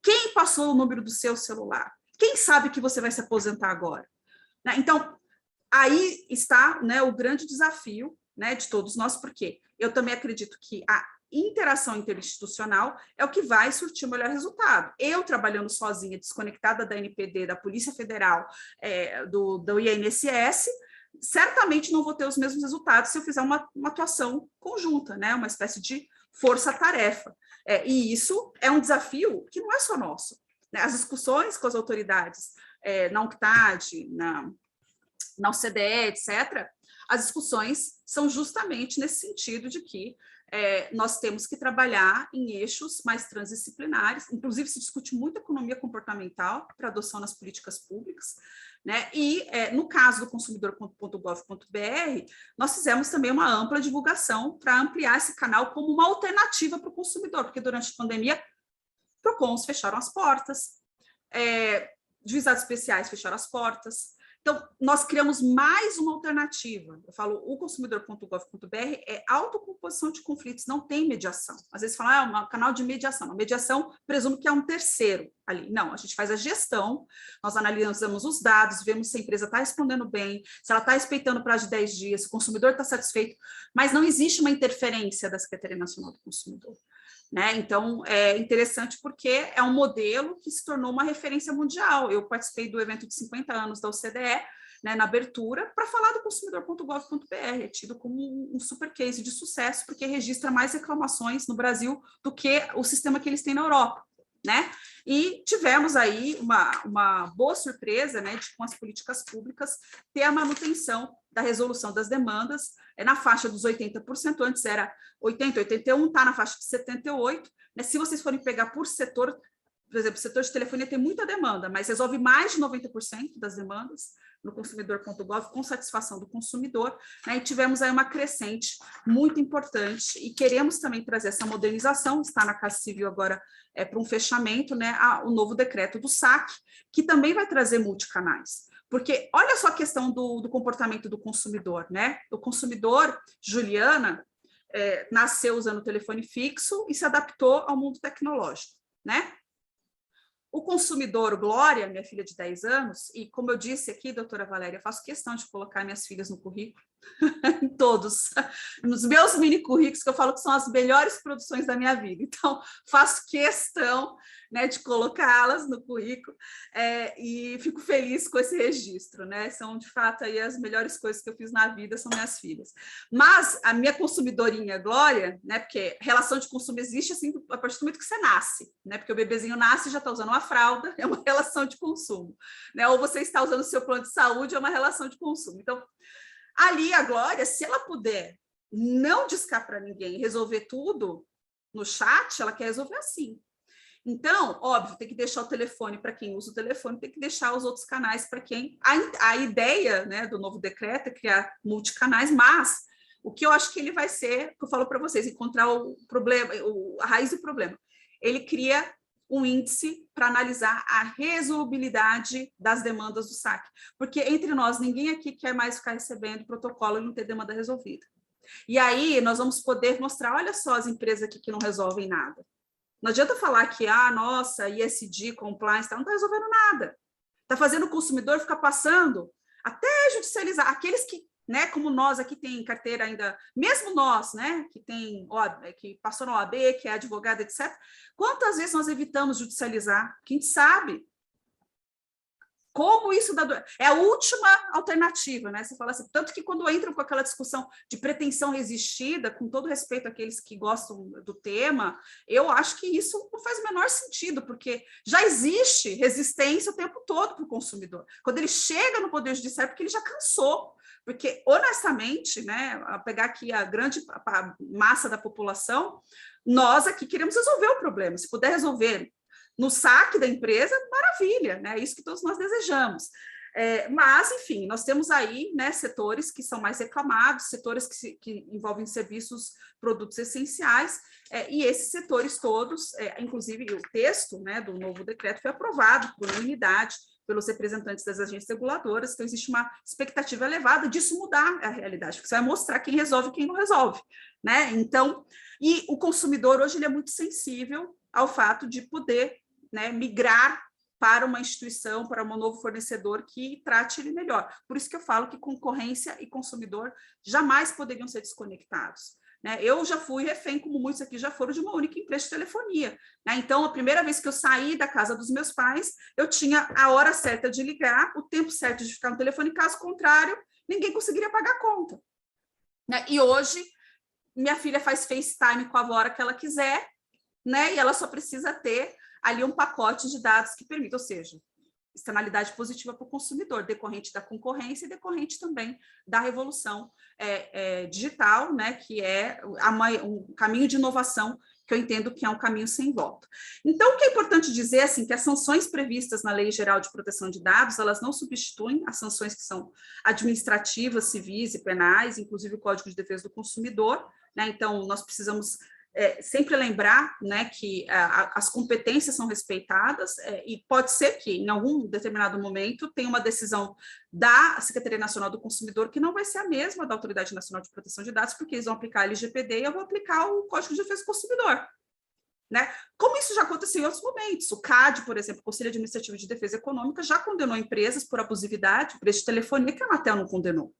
Quem passou o número do seu celular? Quem sabe que você vai se aposentar agora? Né? Então, aí está, né, o grande desafio, né, de todos nós, porque eu também acredito que a interação interinstitucional é o que vai surtir o melhor resultado. Eu, trabalhando sozinha, desconectada da NPD, da Polícia Federal, do INSS, certamente não vou ter os mesmos resultados se eu fizer uma atuação conjunta, né, uma espécie de força-tarefa. E isso é um desafio que não é só nosso. Né? As discussões com as autoridades, na UNCTAD, na OCDE, etc., as discussões são justamente nesse sentido de que nós temos que trabalhar em eixos mais transdisciplinares, inclusive se discute muito economia comportamental para adoção nas políticas públicas, né? E no caso do consumidor.gov.br, nós fizemos também uma ampla divulgação para ampliar esse canal como uma alternativa para o consumidor, porque durante a pandemia, PROCONs fecharam as portas, juizados especiais fecharam as portas. Então, nós criamos mais uma alternativa. Eu falo, o consumidor.gov.br é autocomposição de conflitos, não tem mediação. Às vezes falam, é um canal de mediação. A mediação presume que é um terceiro ali. Não, a gente faz a gestão, nós analisamos os dados, vemos se a empresa está respondendo bem, se ela está respeitando o prazo de 10 dias, se o consumidor está satisfeito, mas não existe uma interferência da Secretaria Nacional do Consumidor. Né? Então, é interessante porque é um modelo que se tornou uma referência mundial. Eu participei do evento de 50 anos da OCDE, né, na abertura, para falar do consumidor.gov.br, é tido como um super case de sucesso, porque registra mais reclamações no Brasil do que o sistema que eles têm na Europa. Né? E tivemos aí uma boa surpresa, né, de com as políticas públicas ter a manutenção da resolução das demandas na faixa dos 80%, antes era 80%, 81%, está na faixa de 78%, né? Se vocês forem pegar por setor, por exemplo, o setor de telefonia tem muita demanda, mas resolve mais de 90% das demandas no consumidor.gov com satisfação do consumidor, né? E tivemos aí uma crescente muito importante e queremos também trazer essa modernização, está na Casa Civil agora para um fechamento, né, o novo decreto do SAC, que também vai trazer multicanais. Porque olha só a questão do comportamento do consumidor, né? O consumidor, Juliana, nasceu usando telefone fixo e se adaptou ao mundo tecnológico, né? O consumidor, Glória, minha filha de 10 anos, e como eu disse aqui, doutora Valéria, eu faço questão de colocar minhas filhas no currículo, em todos, nos meus mini currículos, que eu falo que são as melhores produções da minha vida. Então, faço questão, né, de colocá-las no currículo e fico feliz com esse registro, né? São, de fato, aí as melhores coisas que eu fiz na vida são minhas filhas. Mas a minha consumidorinha, Glória, né, porque relação de consumo existe assim a partir do momento que você nasce, né? Porque o bebezinho nasce e já está usando uma fralda, é uma relação de consumo, né? Ou você está usando o seu plano de saúde, é uma relação de consumo. Então, ali a Glória, se ela puder, não discar para ninguém, resolver tudo no chat, ela quer resolver assim. Então, óbvio, tem que deixar o telefone para quem usa o telefone, tem que deixar os outros canais para quem... A ideia, né, do novo decreto é criar multicanais, mas o que eu acho que ele vai ser, que eu falo para vocês, encontrar o problema, a raiz do problema. Ele cria um índice para analisar a resolubilidade das demandas do saque. Porque, entre nós, ninguém aqui quer mais ficar recebendo protocolo e não ter demanda resolvida. E aí, nós vamos poder mostrar, olha só as empresas aqui que não resolvem nada. Não adianta falar que, nossa, ESG, compliance, não está resolvendo nada. Está fazendo o consumidor ficar passando até judicializar. Aqueles que, né, como nós aqui tem carteira ainda, mesmo nós, né, que tem que passou na OAB, que é advogado, etc. Quantas vezes nós evitamos judicializar? Quem sabe? Como isso é a última alternativa, né? Você fala assim, tanto que quando entram com aquela discussão de pretensão resistida, com todo respeito àqueles que gostam do tema, eu acho que isso não faz o menor sentido, porque já existe resistência o tempo todo para o consumidor. Quando ele chega no Poder Judiciário, porque ele já cansou. Porque, honestamente, né, a pegar aqui a grande massa da população, nós aqui queremos resolver o problema. Se puder resolver no saque da empresa, maravilha, né? É isso que todos nós desejamos. Mas, enfim, nós temos aí, né, setores que são mais reclamados, setores que envolvem serviços, produtos essenciais, e esses setores todos, inclusive o texto, né, do novo decreto foi aprovado por unanimidade pelos representantes das agências reguladoras, então existe uma expectativa elevada disso mudar a realidade, porque você vai mostrar quem resolve e quem não resolve, né? Então, e o consumidor hoje ele é muito sensível ao fato de poder, né, migrar para uma instituição, para um novo fornecedor que trate ele melhor. Por isso que eu falo que concorrência e consumidor jamais poderiam ser desconectados, né? Eu já fui refém, como muitos aqui já foram, de uma única empresa de telefonia, né? Então, a primeira vez que eu saí da casa dos meus pais, eu tinha a hora certa de ligar, o tempo certo de ficar no telefone, caso contrário, ninguém conseguiria pagar a conta, né? E hoje, minha filha faz FaceTime com a avó a hora que ela quiser, né? E ela só precisa ter ali um pacote de dados que permita, ou seja, externalidade positiva para o consumidor, decorrente da concorrência e decorrente também da revolução digital, né, que é um caminho de inovação que eu entendo que é um caminho sem volta. Então, o que é importante dizer, assim, que as sanções previstas na Lei Geral de Proteção de Dados, elas não substituem as sanções que são administrativas, civis e penais, inclusive o Código de Defesa do Consumidor, né? Então, nós precisamos sempre lembrar, né, que as competências são respeitadas, e pode ser que, em algum determinado momento, tenha uma decisão da Secretaria Nacional do Consumidor que não vai ser a mesma da Autoridade Nacional de Proteção de Dados, porque eles vão aplicar a LGPD e eu vou aplicar o Código de Defesa do Consumidor, né? Como isso já aconteceu em outros momentos. O CAD, por exemplo, o Conselho Administrativo de Defesa Econômica, já condenou empresas por abusividade, preço de telefonia, que a Anatel não condenou.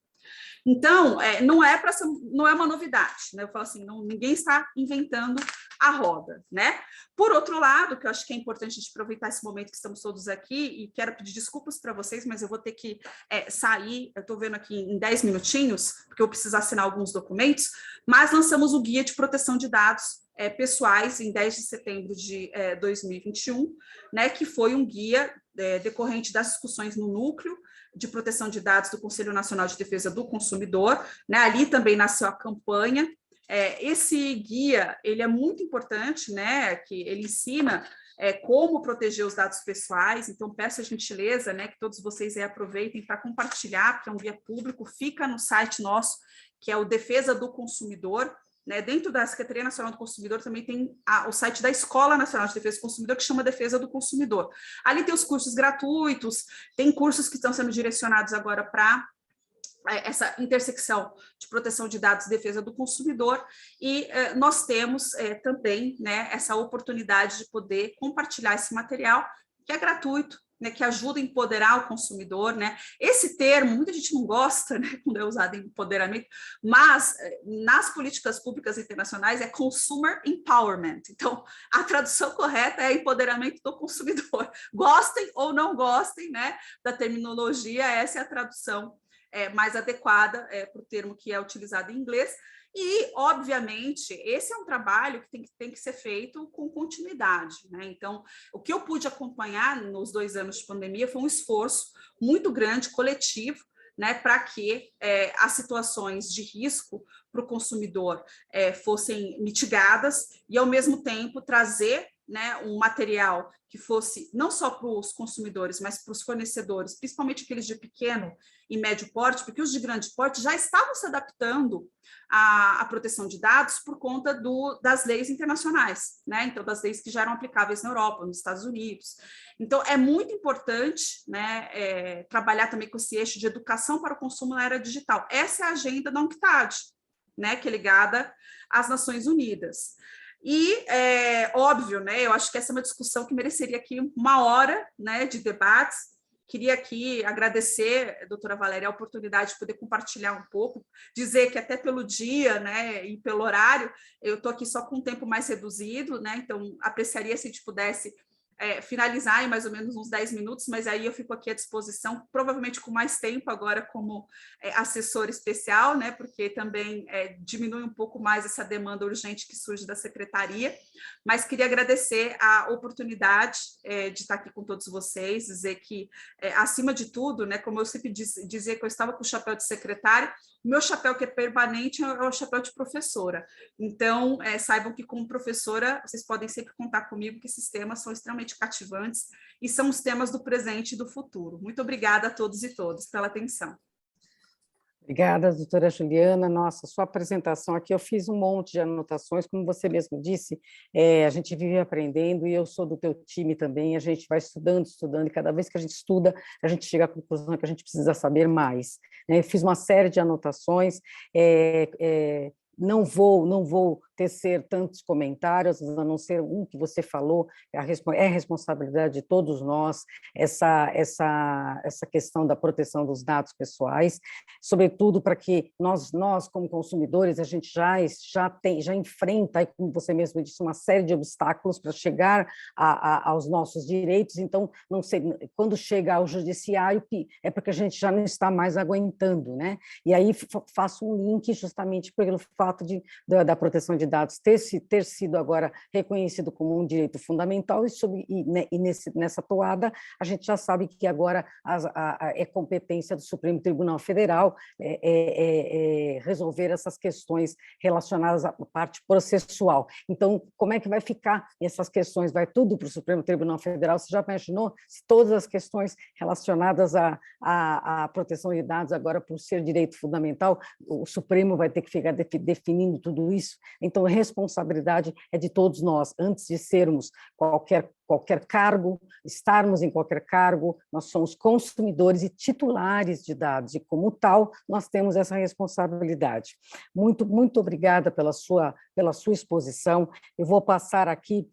Então, não é uma novidade, né? Eu falo assim, ninguém está inventando a roda, né? Por outro lado, que eu acho que é importante a gente aproveitar esse momento que estamos todos aqui, e quero pedir desculpas para vocês, mas eu vou ter que sair, eu estou vendo aqui em 10 minutinhos, porque eu preciso assinar alguns documentos, mas lançamos o Guia de Proteção de Dados Pessoais em 10 de setembro de 2021, né? Que foi um guia decorrente das discussões no núcleo de proteção de dados do Conselho Nacional de Defesa do Consumidor, né? Ali também nasceu a campanha. Esse guia, ele é muito importante, né? Que ele ensina como proteger os dados pessoais, então peço a gentileza, né, que todos vocês aproveitem para compartilhar, porque é um guia público, fica no site nosso, que é o Defesa do Consumidor, né? Dentro da Secretaria Nacional do Consumidor também tem o site da Escola Nacional de Defesa do Consumidor, que chama Defesa do Consumidor. Ali tem os cursos gratuitos, tem cursos que estão sendo direcionados agora para essa intersecção de proteção de dados e defesa do consumidor, e nós temos também, né, essa oportunidade de poder compartilhar esse material, que é gratuito, né, que ajuda a empoderar o consumidor, né? Esse termo, muita gente não gosta, né, quando é usado em empoderamento, mas nas políticas públicas internacionais é consumer empowerment. Então, a tradução correta é empoderamento do consumidor. Gostem ou não gostem, né, da terminologia, essa é a tradução mais adequada para o termo que é utilizado em inglês. E, obviamente, esse é um trabalho que tem que ser feito com continuidade, né? Então, o que eu pude acompanhar nos 2 anos de pandemia foi um esforço muito grande, coletivo, né, para que as situações de risco para o consumidor fossem mitigadas e, ao mesmo tempo, trazer, né, um material que fosse não só para os consumidores, mas para os fornecedores, principalmente aqueles de pequeno e médio porte, porque os de grande porte já estavam se adaptando à proteção de dados por conta das leis internacionais, né? Então, das leis que já eram aplicáveis na Europa, nos Estados Unidos. Então, é muito importante, né, trabalhar também com esse eixo de educação para o consumo na era digital. Essa é a agenda da UNCTAD, né, que é ligada às Nações Unidas. E, óbvio, né, eu acho que essa é uma discussão que mereceria aqui uma hora, né, de debates. Queria aqui agradecer, doutora Valéria, a oportunidade de poder compartilhar um pouco, dizer que até pelo dia, né, e pelo horário, eu estou aqui só com um tempo mais reduzido, né, então apreciaria se a gente pudesse finalizar em mais ou menos uns 10 minutos, mas aí eu fico aqui à disposição, provavelmente com mais tempo agora como assessora especial, né, porque também diminui um pouco mais essa demanda urgente que surge da secretaria, mas queria agradecer a oportunidade de estar aqui com todos vocês, dizer que, acima de tudo, né, como eu sempre dizia que eu estava com o chapéu de secretária, o meu chapéu que é permanente é o chapéu de professora. Então, saibam que como professora, vocês podem sempre contar comigo, que esses temas são extremamente cativantes e são os temas do presente e do futuro. Muito obrigada a todos e todas pela atenção. Obrigada, doutora Juliana. Nossa, sua apresentação aqui, eu fiz um monte de anotações, como você mesmo disse, a gente vive aprendendo, e eu sou do teu time também, a gente vai estudando, e cada vez que a gente estuda, a gente chega à conclusão que a gente precisa saber mais. Eu fiz uma série de anotações, não vou tecer tantos comentários, a não ser um que você falou, é responsabilidade de todos nós, essa questão da proteção dos dados pessoais, sobretudo para que nós como consumidores, a gente já enfrenta, como você mesmo disse, uma série de obstáculos para chegar aos nossos direitos, então, não sei, quando chega ao judiciário, é porque a gente já não está mais aguentando, né? E aí faço um link justamente pelo fato da proteção de dados ter sido agora reconhecido como um direito fundamental, nessa toada a gente já sabe que agora é competência do Supremo Tribunal Federal resolver essas questões relacionadas à parte processual. Então, como é que vai ficar essas questões? Vai tudo para o Supremo Tribunal Federal? Você já imaginou se todas as questões relacionadas à proteção de dados agora, por ser direito fundamental, o Supremo vai ter que ficar definindo tudo isso? Então, a responsabilidade é de todos nós, antes de sermos qualquer cargo, estarmos em qualquer cargo, nós somos consumidores e titulares de dados, e como tal, nós temos essa responsabilidade. Muito, muito obrigada pela sua exposição. Eu vou passar aqui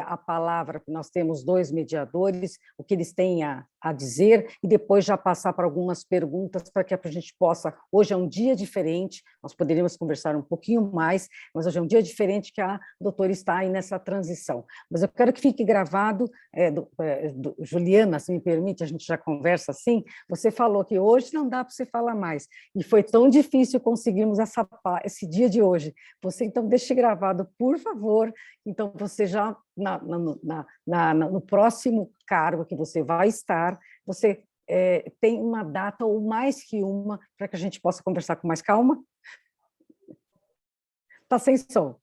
a palavra, nós temos 2 mediadores, o que eles têm a dizer, e depois já passar para algumas perguntas, para que a gente possa, hoje é um dia diferente, nós poderíamos conversar um pouquinho mais, mas hoje é um dia diferente que a doutora está aí nessa transição. Mas eu quero que fique gravado, Juliana, se me permite, a gente já conversa assim, você falou que hoje não dá para você falar mais, e foi tão difícil conseguirmos esse dia de hoje. Você, então, deixe gravado, por favor, então você já, no próximo cargo que você vai estar, você tem uma data ou mais que uma, para que a gente possa conversar com mais calma? Está sem som.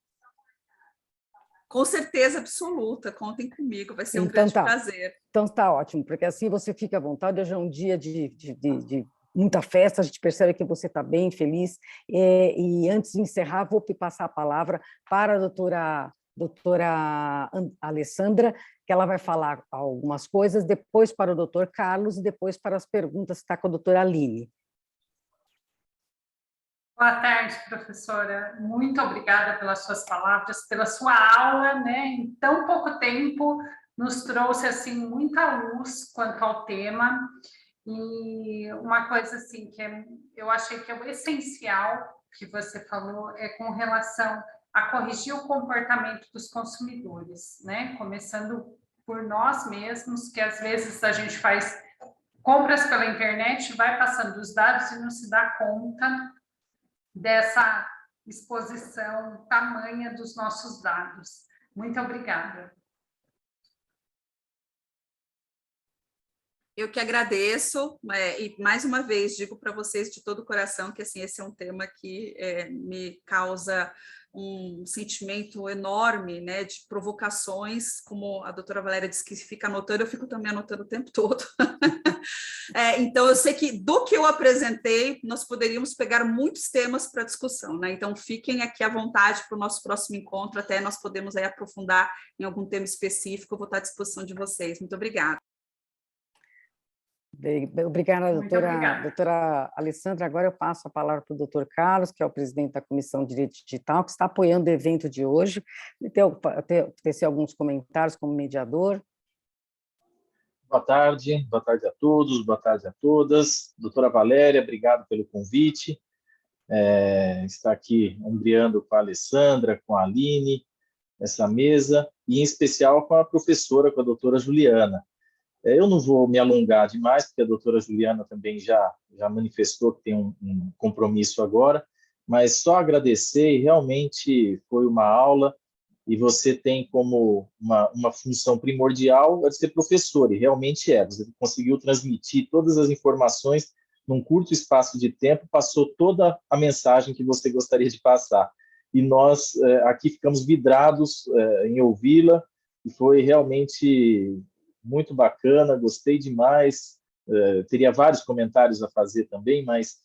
Com certeza absoluta, contem comigo, vai ser um então, grande prazer. Então está ótimo, porque assim você fica à vontade, hoje é um dia de muita festa, a gente percebe que você está bem, feliz, e antes de encerrar, vou passar a palavra para a doutora Alessandra, que ela vai falar algumas coisas, depois para o doutor Carlos, e depois para as perguntas que está com a doutora Aline. Boa tarde, professora. Muito obrigada pelas suas palavras, pela sua aula, né? Em tão pouco tempo, nos trouxe assim muita luz quanto ao tema. E uma coisa assim que eu achei que é o essencial que você falou é com relação a corrigir o comportamento dos consumidores, né? Começando por nós mesmos, que às vezes a gente faz compras pela internet, vai passando os dados e não se dá conta dessa exposição tamanha dos nossos dados. Muito obrigada. Eu que agradeço, e mais uma vez digo para vocês de todo o coração que assim, esse é um tema que me causa um sentimento enorme, né, de provocações, como a doutora Valéria disse que fica anotando, eu fico também anotando o tempo todo. Então, eu sei que do que eu apresentei, nós poderíamos pegar muitos temas para discussão, né? Então, fiquem aqui à vontade para o nosso próximo encontro, até nós podemos aí aprofundar em algum tema específico, eu vou estar à disposição de vocês. Muito obrigada. Obrigada, Obrigada. doutora Alessandra. Agora eu passo a palavra para o doutor Carlos, que é o presidente da Comissão de Direito Digital, que está apoiando o evento de hoje, e tecer alguns comentários como mediador. Boa tarde a todos, boa tarde a todas. Doutora Valéria, obrigado pelo convite. Está aqui ombreando com a Alessandra, com a Aline, essa mesa, e em especial com a professora, com a doutora Juliana. Eu não vou me alongar demais, porque a doutora Juliana também já manifestou que tem um compromisso agora, mas só agradecer, e realmente foi uma aula, e você tem como uma função primordial de ser professor, e realmente você conseguiu transmitir todas as informações num curto espaço de tempo, passou toda a mensagem que você gostaria de passar. E nós aqui ficamos vidrados em ouvi-la, e foi realmente muito bacana, gostei demais. Teria vários comentários a fazer também, mas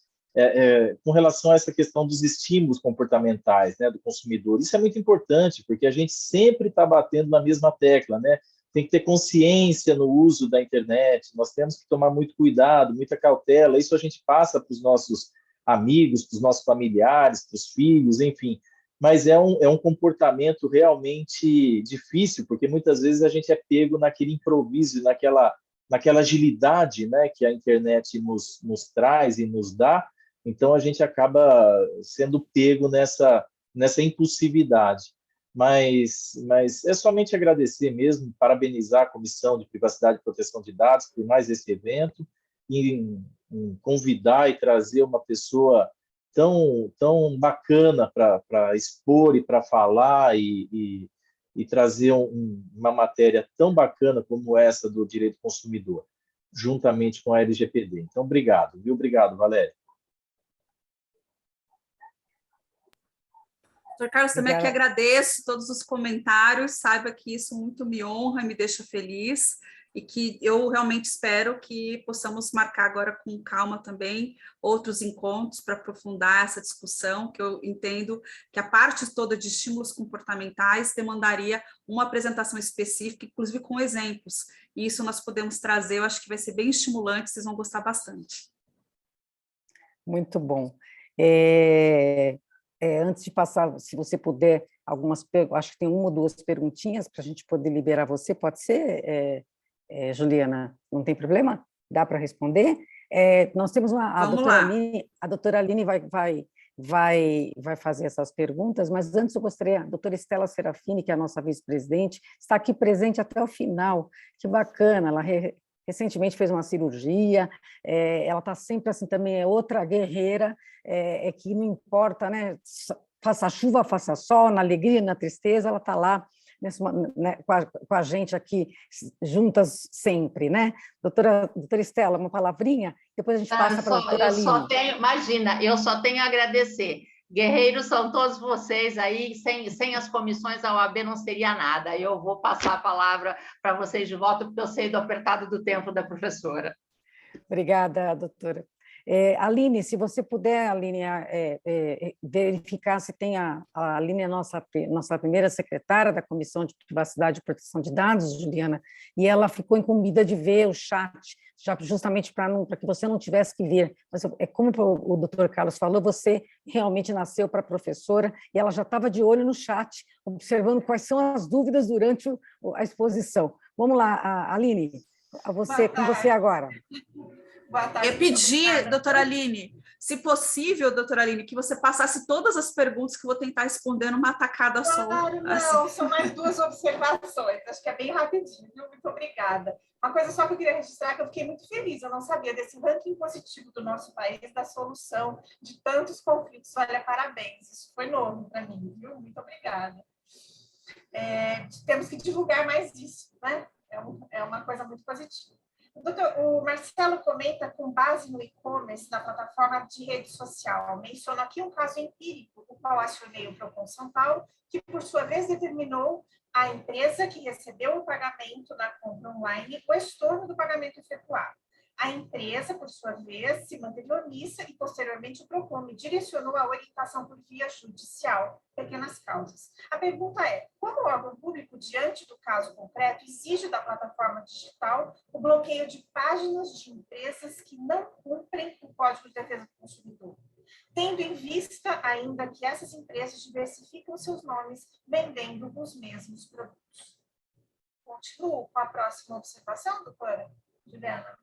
com relação a essa questão dos estímulos comportamentais, né, do consumidor, isso é muito importante, porque a gente sempre está batendo na mesma tecla, né? Tem que ter consciência no uso da internet, nós temos que tomar muito cuidado, muita cautela, isso a gente passa para os nossos amigos, para os nossos familiares, para os filhos, enfim, mas é um comportamento realmente difícil, porque muitas vezes a gente é pego naquele improviso, naquela agilidade, né, que a internet nos traz e nos dá, então a gente acaba sendo pego nessa impulsividade. Mas é somente agradecer mesmo, parabenizar a Comissão de Privacidade e Proteção de Dados por mais esse evento, e em convidar e trazer uma pessoa tão bacana para expor e para falar e trazer uma matéria tão bacana como essa do direito do consumidor, juntamente com a LGPD. Então, obrigado, viu? Obrigado, Valéria. Doutor Carlos, também aqui agradeço todos os comentários, saiba que isso muito me honra e me deixa feliz, e que eu realmente espero que possamos marcar agora com calma também outros encontros para aprofundar essa discussão, que eu entendo que a parte toda de estímulos comportamentais demandaria uma apresentação específica, inclusive com exemplos, e isso nós podemos trazer, eu acho que vai ser bem estimulante, vocês vão gostar bastante. Muito bom. Antes de passar, se você puder, acho que tem uma ou duas perguntinhas para a gente poder liberar você, pode ser, Juliana? Não tem problema? Dá para responder? Nós temos a doutora Aline vai fazer essas perguntas, mas antes eu gostaria, a doutora Estela Serafini, que é a nossa vice-presidente, está aqui presente até o final, que bacana, ela recentemente fez uma cirurgia, ela está sempre assim também, é outra guerreira, que não importa, né, faça chuva, faça sol, na alegria, na tristeza, ela está lá com a gente aqui, juntas sempre, né? Doutora Estela, uma palavrinha, depois a gente passa para a doutora Aline. Imagina, eu só tenho a agradecer. Guerreiros são todos vocês aí, sem as comissões a OAB não seria nada. Eu vou passar a palavra para vocês de volta, porque eu sei do apertado do tempo da professora. Obrigada, doutora. Aline, se você puder, Aline, verificar se tem a Aline, nossa primeira secretária da Comissão de Privacidade e Proteção de Dados, Juliana, e ela ficou incumbida de ver o chat, justamente para que você não tivesse que ver. Mas como o doutor Carlos falou, você realmente nasceu para professora, e ela já estava de olho no chat, observando quais são as dúvidas durante a exposição. Vamos lá, Aline, com você agora. Eu pedi, doutora Aline, se possível, doutora Aline, que você passasse todas as perguntas que eu vou tentar responder numa tacada só. Claro, não, assim. São mais duas observações, acho que é bem rapidinho, viu? Muito obrigada. Uma coisa só que eu queria registrar, que eu fiquei muito feliz, eu não sabia desse ranking positivo do nosso país, da solução de tantos conflitos. Olha, parabéns, isso foi novo para mim, viu? Muito obrigada. Temos que divulgar mais isso, né? É uma coisa muito positiva. O Marcelo comenta com base no e-commerce na plataforma de rede social. Menciono aqui um caso empírico, o qual acionei o Procon São Paulo, que por sua vez determinou à empresa que recebeu o pagamento na compra online o estorno do pagamento efetuado. A empresa, por sua vez, se manteve omissa e, posteriormente, o Procon me direcionou a orientação por via judicial, pequenas causas. A pergunta é, como o órgão público, diante do caso concreto, exige da plataforma digital o bloqueio de páginas de empresas que não cumprem o Código de Defesa do Consumidor, tendo em vista ainda que essas empresas diversificam seus nomes vendendo os mesmos produtos? Continuo com a próxima observação, doutora Juliana.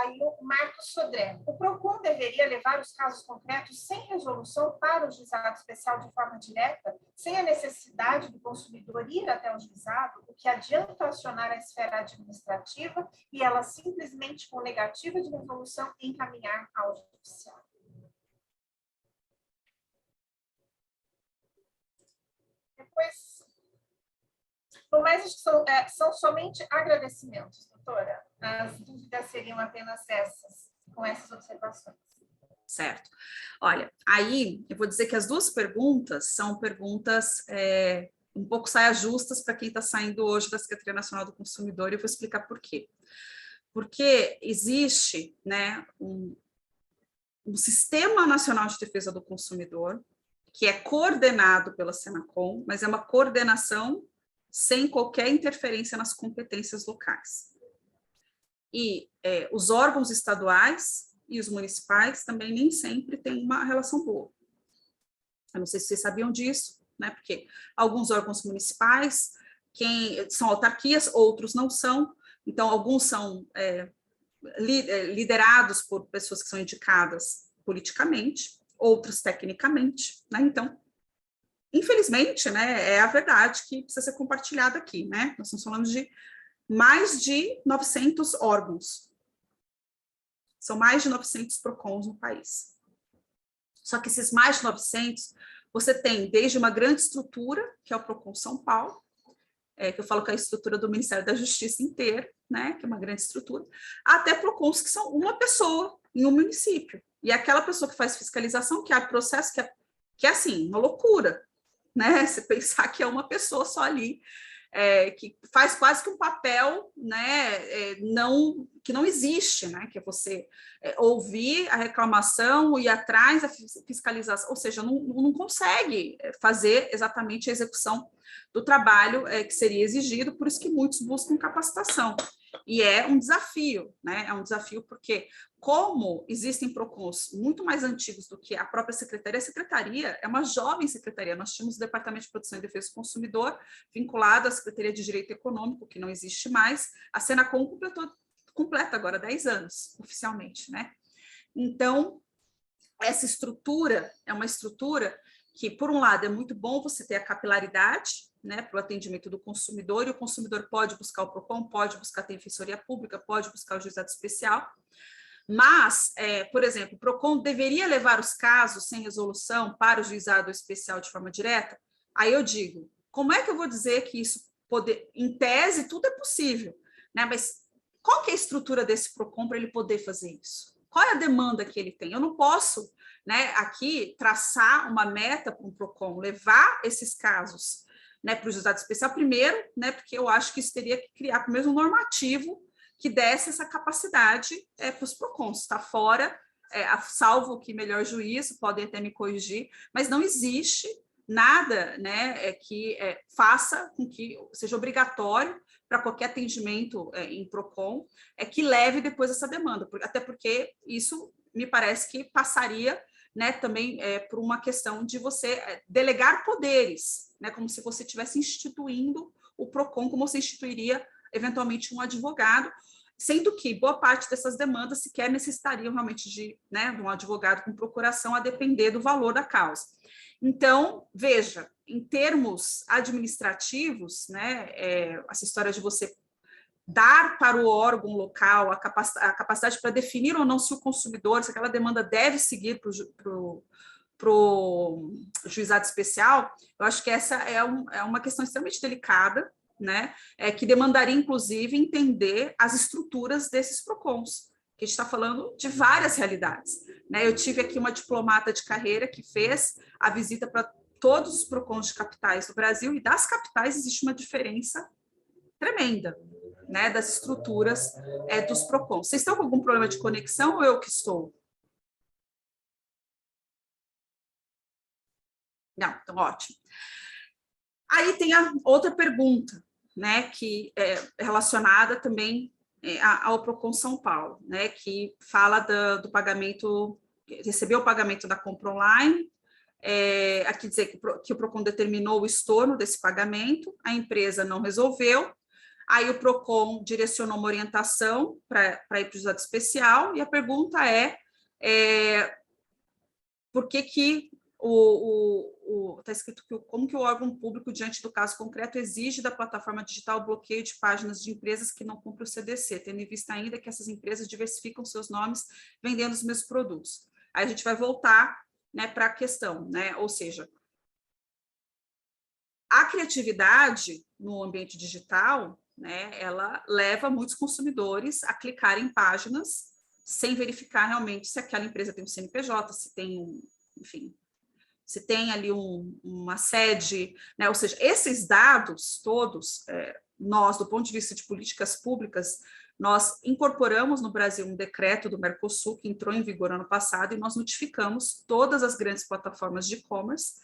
E o Marcos Sodré. O PROCON deveria levar os casos concretos sem resolução para o juizado especial de forma direta, sem a necessidade do consumidor ir até o juizado, o que adianta acionar a esfera administrativa e ela simplesmente, com negativa de resolução, encaminhar ao judiciário. Depois, por mais são somente agradecimentos, doutora. As dúvidas seriam apenas essas, com essas observações. Certo. Olha, aí eu vou dizer que as duas perguntas são perguntas um pouco saia justas para quem está saindo hoje da Secretaria Nacional do Consumidor, e eu vou explicar por quê. Porque existe, né, um Sistema Nacional de Defesa do Consumidor, que é coordenado pela Senacom, mas é uma coordenação sem qualquer interferência nas competências locais. E os órgãos estaduais e os municipais também nem sempre têm uma relação boa. Eu não sei se vocês sabiam disso, né? Porque alguns órgãos municipais são autarquias, outros não são. Então, alguns são liderados por pessoas que são indicadas politicamente, outros tecnicamente, né? Então, infelizmente, né, é a verdade que precisa ser compartilhada aqui, né? Nós estamos falando de mais de 900 órgãos. São mais de 900 PROCONs no país. Só que esses mais de 900, você tem desde uma grande estrutura, que é o PROCON São Paulo, que eu falo que é a estrutura do Ministério da Justiça inteiro, né, que é uma grande estrutura, até PROCONs que são uma pessoa em um município. E aquela pessoa que faz fiscalização, que é o processo que é assim, uma loucura, né? Você pensar que é uma pessoa só ali, que faz quase que um papel, né, que não existe, né, que é você ouvir a reclamação, ir atrás da fiscalização, ou seja, não consegue fazer exatamente a execução do trabalho que seria exigido, por isso que muitos buscam capacitação. E é um desafio, né? É um desafio porque, como existem PROCONs muito mais antigos do que a própria secretaria, a secretaria é uma jovem secretaria. Nós tínhamos o Departamento de Proteção e Defesa do Consumidor, vinculado à Secretaria de Direito Econômico, que não existe mais. A Senacom completa agora 10 anos, oficialmente, né? Então, essa estrutura é uma estrutura que, por um lado, é muito bom você ter a capilaridade, né, para o atendimento do consumidor, e o consumidor pode buscar o PROCON, pode buscar a Defensoria Pública, pode buscar o Juizado Especial, mas, por exemplo, o PROCON deveria levar os casos sem resolução para o Juizado Especial de forma direta? Aí eu digo, como é que eu vou dizer que isso, em tese, tudo é possível, né, mas qual que é a estrutura desse PROCON para ele poder fazer isso? Qual é a demanda que ele tem? Eu não posso, né, aqui traçar uma meta para um PROCON, levar esses casos, né, para o Juizado Especial, primeiro, né, porque eu acho que isso teria que criar primeiro um normativo que desse essa capacidade para os PROCONs. Está fora, salvo que melhor juízo, podem até me corrigir, mas não existe nada, né, que faça com que seja obrigatório para qualquer atendimento em PROCON, que leve depois essa demanda, até porque isso me parece que passaria, né, também por uma questão de você delegar poderes, né, como se você estivesse instituindo o PROCON, como você instituiria eventualmente um advogado, sendo que boa parte dessas demandas sequer necessitariam realmente de um advogado com procuração, a depender do valor da causa. Então, veja, em termos administrativos, né, essa história de você dar para o órgão local a capacidade para definir ou não se o consumidor, se aquela demanda deve seguir para o juizado especial, eu acho que essa é uma questão extremamente delicada, né, que demandaria, inclusive, entender as estruturas desses PROCONs, que a gente está falando de várias realidades, né? Eu tive aqui uma diplomata de carreira que fez a visita para todos os PROCONs de capitais do Brasil, e das capitais existe uma diferença tremenda, né, das estruturas dos PROCONs. Vocês estão com algum problema de conexão ou eu que estou? Não, então ótimo. Aí tem a outra pergunta, né, que é relacionada também ao PROCON São Paulo, né, que fala do pagamento, recebeu o pagamento da compra online, aqui dizer que o PROCON determinou o estorno desse pagamento, a empresa não resolveu, aí o PROCON direcionou uma orientação para ir para o juizado especial, e a pergunta por que está escrito que como que o órgão público, diante do caso concreto, exige da plataforma digital o bloqueio de páginas de empresas que não cumprem o CDC, tendo em vista ainda que essas empresas diversificam seus nomes vendendo os mesmos produtos. Aí a gente vai voltar, né, para a questão, né? Ou seja, a criatividade no ambiente digital, né, ela leva muitos consumidores a clicar em páginas sem verificar realmente se aquela empresa tem um CNPJ, se tem enfim, se tem ali uma sede, né? Ou seja, esses dados todos, nós, do ponto de vista de políticas públicas, nós incorporamos no Brasil um decreto do Mercosul, que entrou em vigor ano passado, e nós notificamos todas as grandes plataformas de e-commerce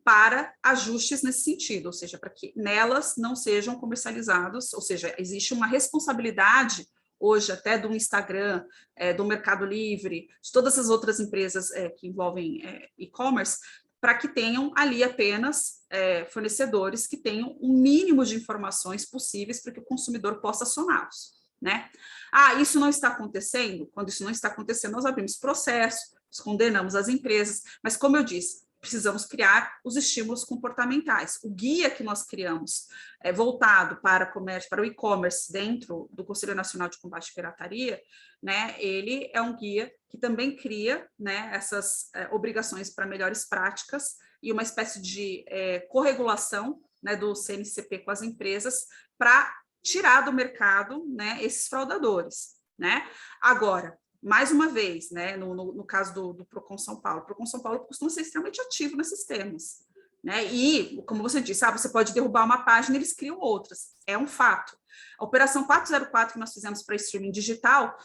para ajustes nesse sentido, ou seja, para que nelas não sejam comercializados, ou seja, existe uma responsabilidade hoje até do Instagram, do Mercado Livre, de todas as outras empresas que envolvem e-commerce, para que tenham ali apenas fornecedores que tenham o mínimo de informações possíveis para que o consumidor possa acioná-los, né? Isso não está acontecendo? Quando isso não está acontecendo, nós abrimos processo, nós condenamos as empresas, mas como eu disse, precisamos criar os estímulos comportamentais. O guia que nós criamos, voltado para comércio, para o e-commerce dentro do Conselho Nacional de Combate à Pirataria, né, ele é um guia que também cria, né, essas obrigações para melhores práticas e uma espécie de corregulação, né, do CNCP com as empresas para tirar do mercado, né, esses fraudadores, né? Agora, mais uma vez, né, no caso do PROCON São Paulo, o PROCON São Paulo costuma ser extremamente ativo nesses temas, né? E, como você disse, você pode derrubar uma página e eles criam outras, é um fato. A Operação 404 que nós fizemos para streaming digital,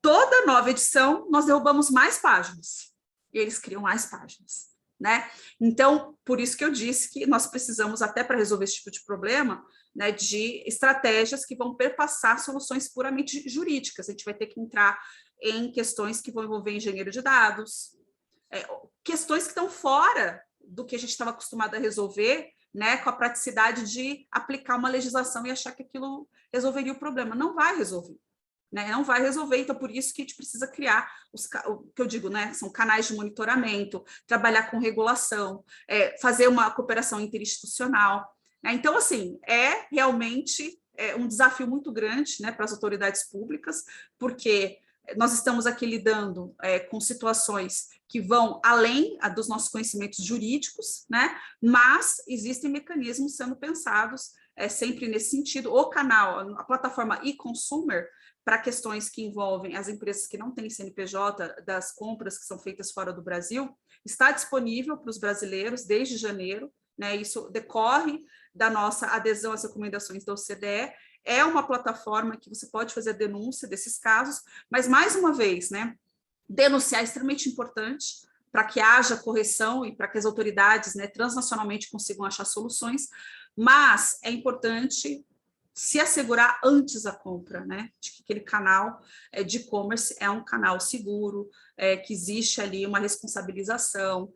toda nova edição nós derrubamos mais páginas, e eles criam mais páginas, né? Então, por isso que eu disse que nós precisamos, até para resolver esse tipo de problema, né, de estratégias que vão perpassar soluções puramente jurídicas. A gente vai ter que entrar em questões que vão envolver engenheiro de dados, questões que estão fora do que a gente estava acostumado a resolver, né, com a praticidade de aplicar uma legislação e achar que aquilo resolveria o problema. Não vai resolver, né? Não vai resolver, então por isso que a gente precisa criar o que eu digo, né, são canais de monitoramento, trabalhar com regulação, fazer uma cooperação interinstitucional, né? Então, assim, realmente um desafio muito grande, né, para as autoridades públicas, porque nós estamos aqui lidando com situações que vão além dos nossos conhecimentos jurídicos, né? Mas existem mecanismos sendo pensados sempre nesse sentido. O canal, a plataforma e-consumer, para questões que envolvem as empresas que não têm CNPJ, das compras que são feitas fora do Brasil, está disponível para os brasileiros desde janeiro, né? Isso decorre da nossa adesão às recomendações da OCDE. É uma plataforma que você pode fazer a denúncia desses casos, mas, mais uma vez, né, denunciar é extremamente importante para que haja correção e para que as autoridades, né, transnacionalmente consigam achar soluções, mas é importante se assegurar antes da compra, né, de que aquele canal de e-commerce é um canal seguro, que existe ali uma responsabilização,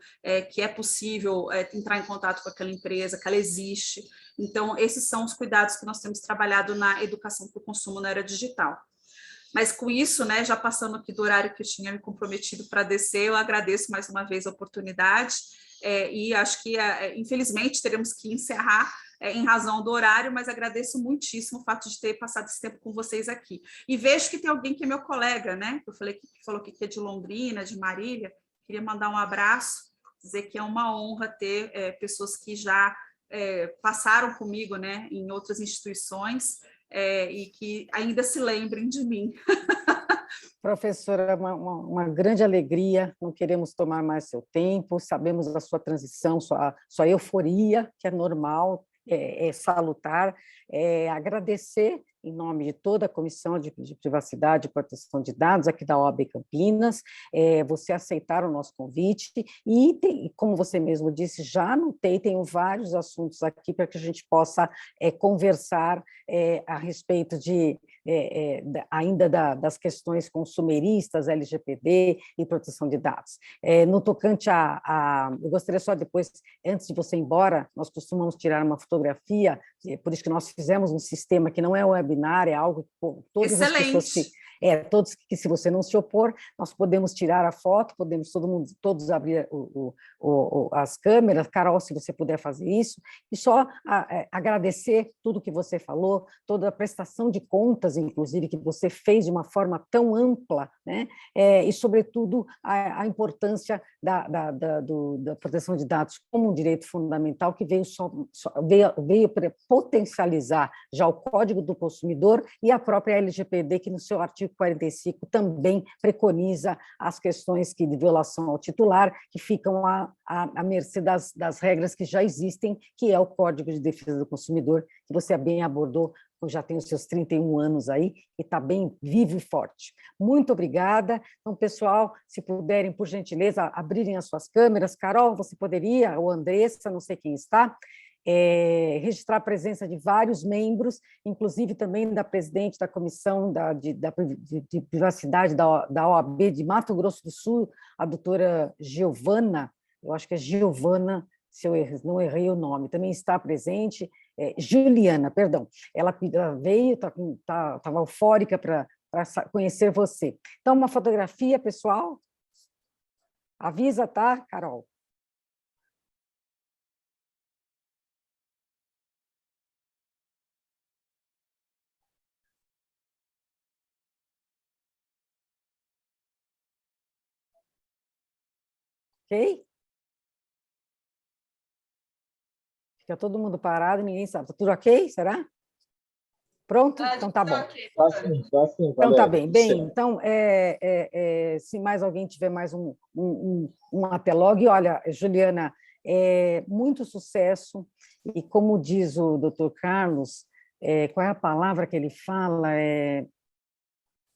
que é possível entrar em contato com aquela empresa, que ela existe. Então, esses são os cuidados que nós temos trabalhado na educação para o consumo na era digital. Mas com isso, né, já passando aqui do horário que eu tinha me comprometido para descer, eu agradeço mais uma vez a oportunidade e acho que, infelizmente, teremos que encerrar em razão do horário, mas agradeço muitíssimo o fato de ter passado esse tempo com vocês aqui. E vejo que tem alguém que é meu colega, né? Eu falei que falou que é de Londrina, de Marília. Queria mandar um abraço, dizer que é uma honra ter pessoas que já passaram comigo, né, em outras instituições, e que ainda se lembrem de mim. Professora, uma grande alegria, não queremos tomar mais seu tempo, sabemos da sua transição, sua euforia, que é normal, é salutar, agradecer em nome de toda a Comissão de Privacidade e Proteção de Dados aqui da OAB Campinas, você aceitar o nosso convite e, como você mesmo disse, já anotei, tenho vários assuntos aqui para que a gente possa conversar a respeito ainda das questões consumeristas, LGPD e proteção de dados. No tocante eu gostaria só depois, antes de você ir embora, nós costumamos tirar uma fotografia, por isso que nós fizemos um sistema que não é webinar, é algo que todas Excelente. as pessoas todos que, se você não se opor, nós podemos tirar a foto, podemos todos abrir as câmeras. Carol, se você puder fazer isso, e só agradecer tudo que você falou, toda a prestação de contas, inclusive, que você fez de uma forma tão ampla, né? E, sobretudo, a importância da proteção de dados como um direito fundamental que veio para potencializar já o Código do Consumidor e a própria LGPD, que no seu artigo 45 também preconiza as questões de violação ao titular, que ficam à mercê das regras que já existem, que é o Código de Defesa do Consumidor, que você bem abordou, já tem os seus 31 anos aí, e está bem vivo e forte. Muito obrigada. Então, pessoal, se puderem, por gentileza, abrirem as suas câmeras. Carol, você poderia, ou Andressa, não sei quem está, registrar a presença de vários membros, inclusive também da presidente da Comissão de Privacidade da OAB de Mato Grosso do Sul, a doutora Giovana, eu acho que é Giovana, se eu não errei o nome, também está presente, Juliana, perdão, ela veio, estava eufórica para conhecer você. Então, uma fotografia, pessoal? Avisa, tá, Carol? Ok? Fica todo mundo parado, ninguém sabe. Tá tudo ok? Será? Pronto? Então tá bom. Tá sim, então tá bem. Então, se mais alguém tiver mais um atelog, olha, Juliana, muito sucesso, e como diz o doutor Carlos, qual é a palavra que ele fala?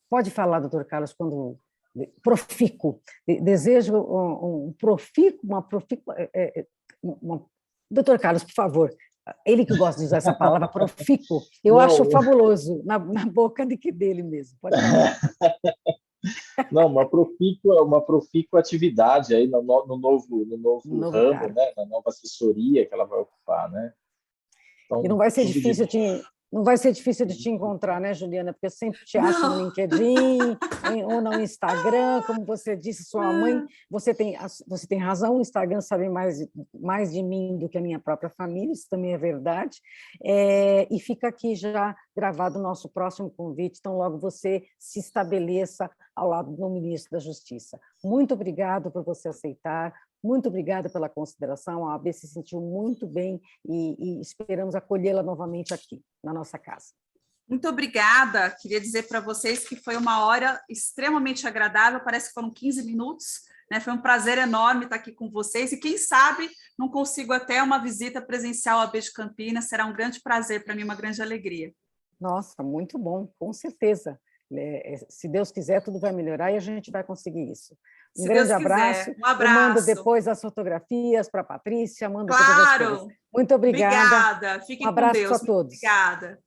Pode falar, doutor Carlos, quando... Profícuo. Desejo doutor Carlos, por favor, ele que gosta de usar essa palavra, profícuo, eu acho fabuloso, na boca dele mesmo. Pode falar. Não, uma profícua atividade aí no novo ramo, né? Na nova assessoria que ela vai ocupar, né? Então, e não vai ser difícil de te encontrar, né, Juliana? Porque eu sempre te acho no LinkedIn ou no Instagram, como você disse, sua mãe, você tem razão, o Instagram sabe mais de mim do que a minha própria família, isso também é verdade, e fica aqui já gravado o nosso próximo convite, então logo você se estabeleça ao lado do ministro da Justiça. Muito obrigado por você aceitar, muito obrigada pela consideração, a OAB se sentiu muito bem e esperamos acolhê-la novamente aqui, na nossa casa. Muito obrigada, queria dizer para vocês que foi uma hora extremamente agradável, parece que foram 15 minutos, né? Foi um prazer enorme estar aqui com vocês, e quem sabe não consigo até uma visita presencial à OAB de Campinas, será um grande prazer para mim, uma grande alegria. Nossa, muito bom, com certeza. Se Deus quiser, tudo vai melhorar e a gente vai conseguir isso. Um grande abraço. Um abraço. Eu mando depois as fotografias para a Patrícia, mando claro. Todas as coisas. Muito obrigada. Obrigada. Fiquem um abraço com Deus. a todos. Obrigada.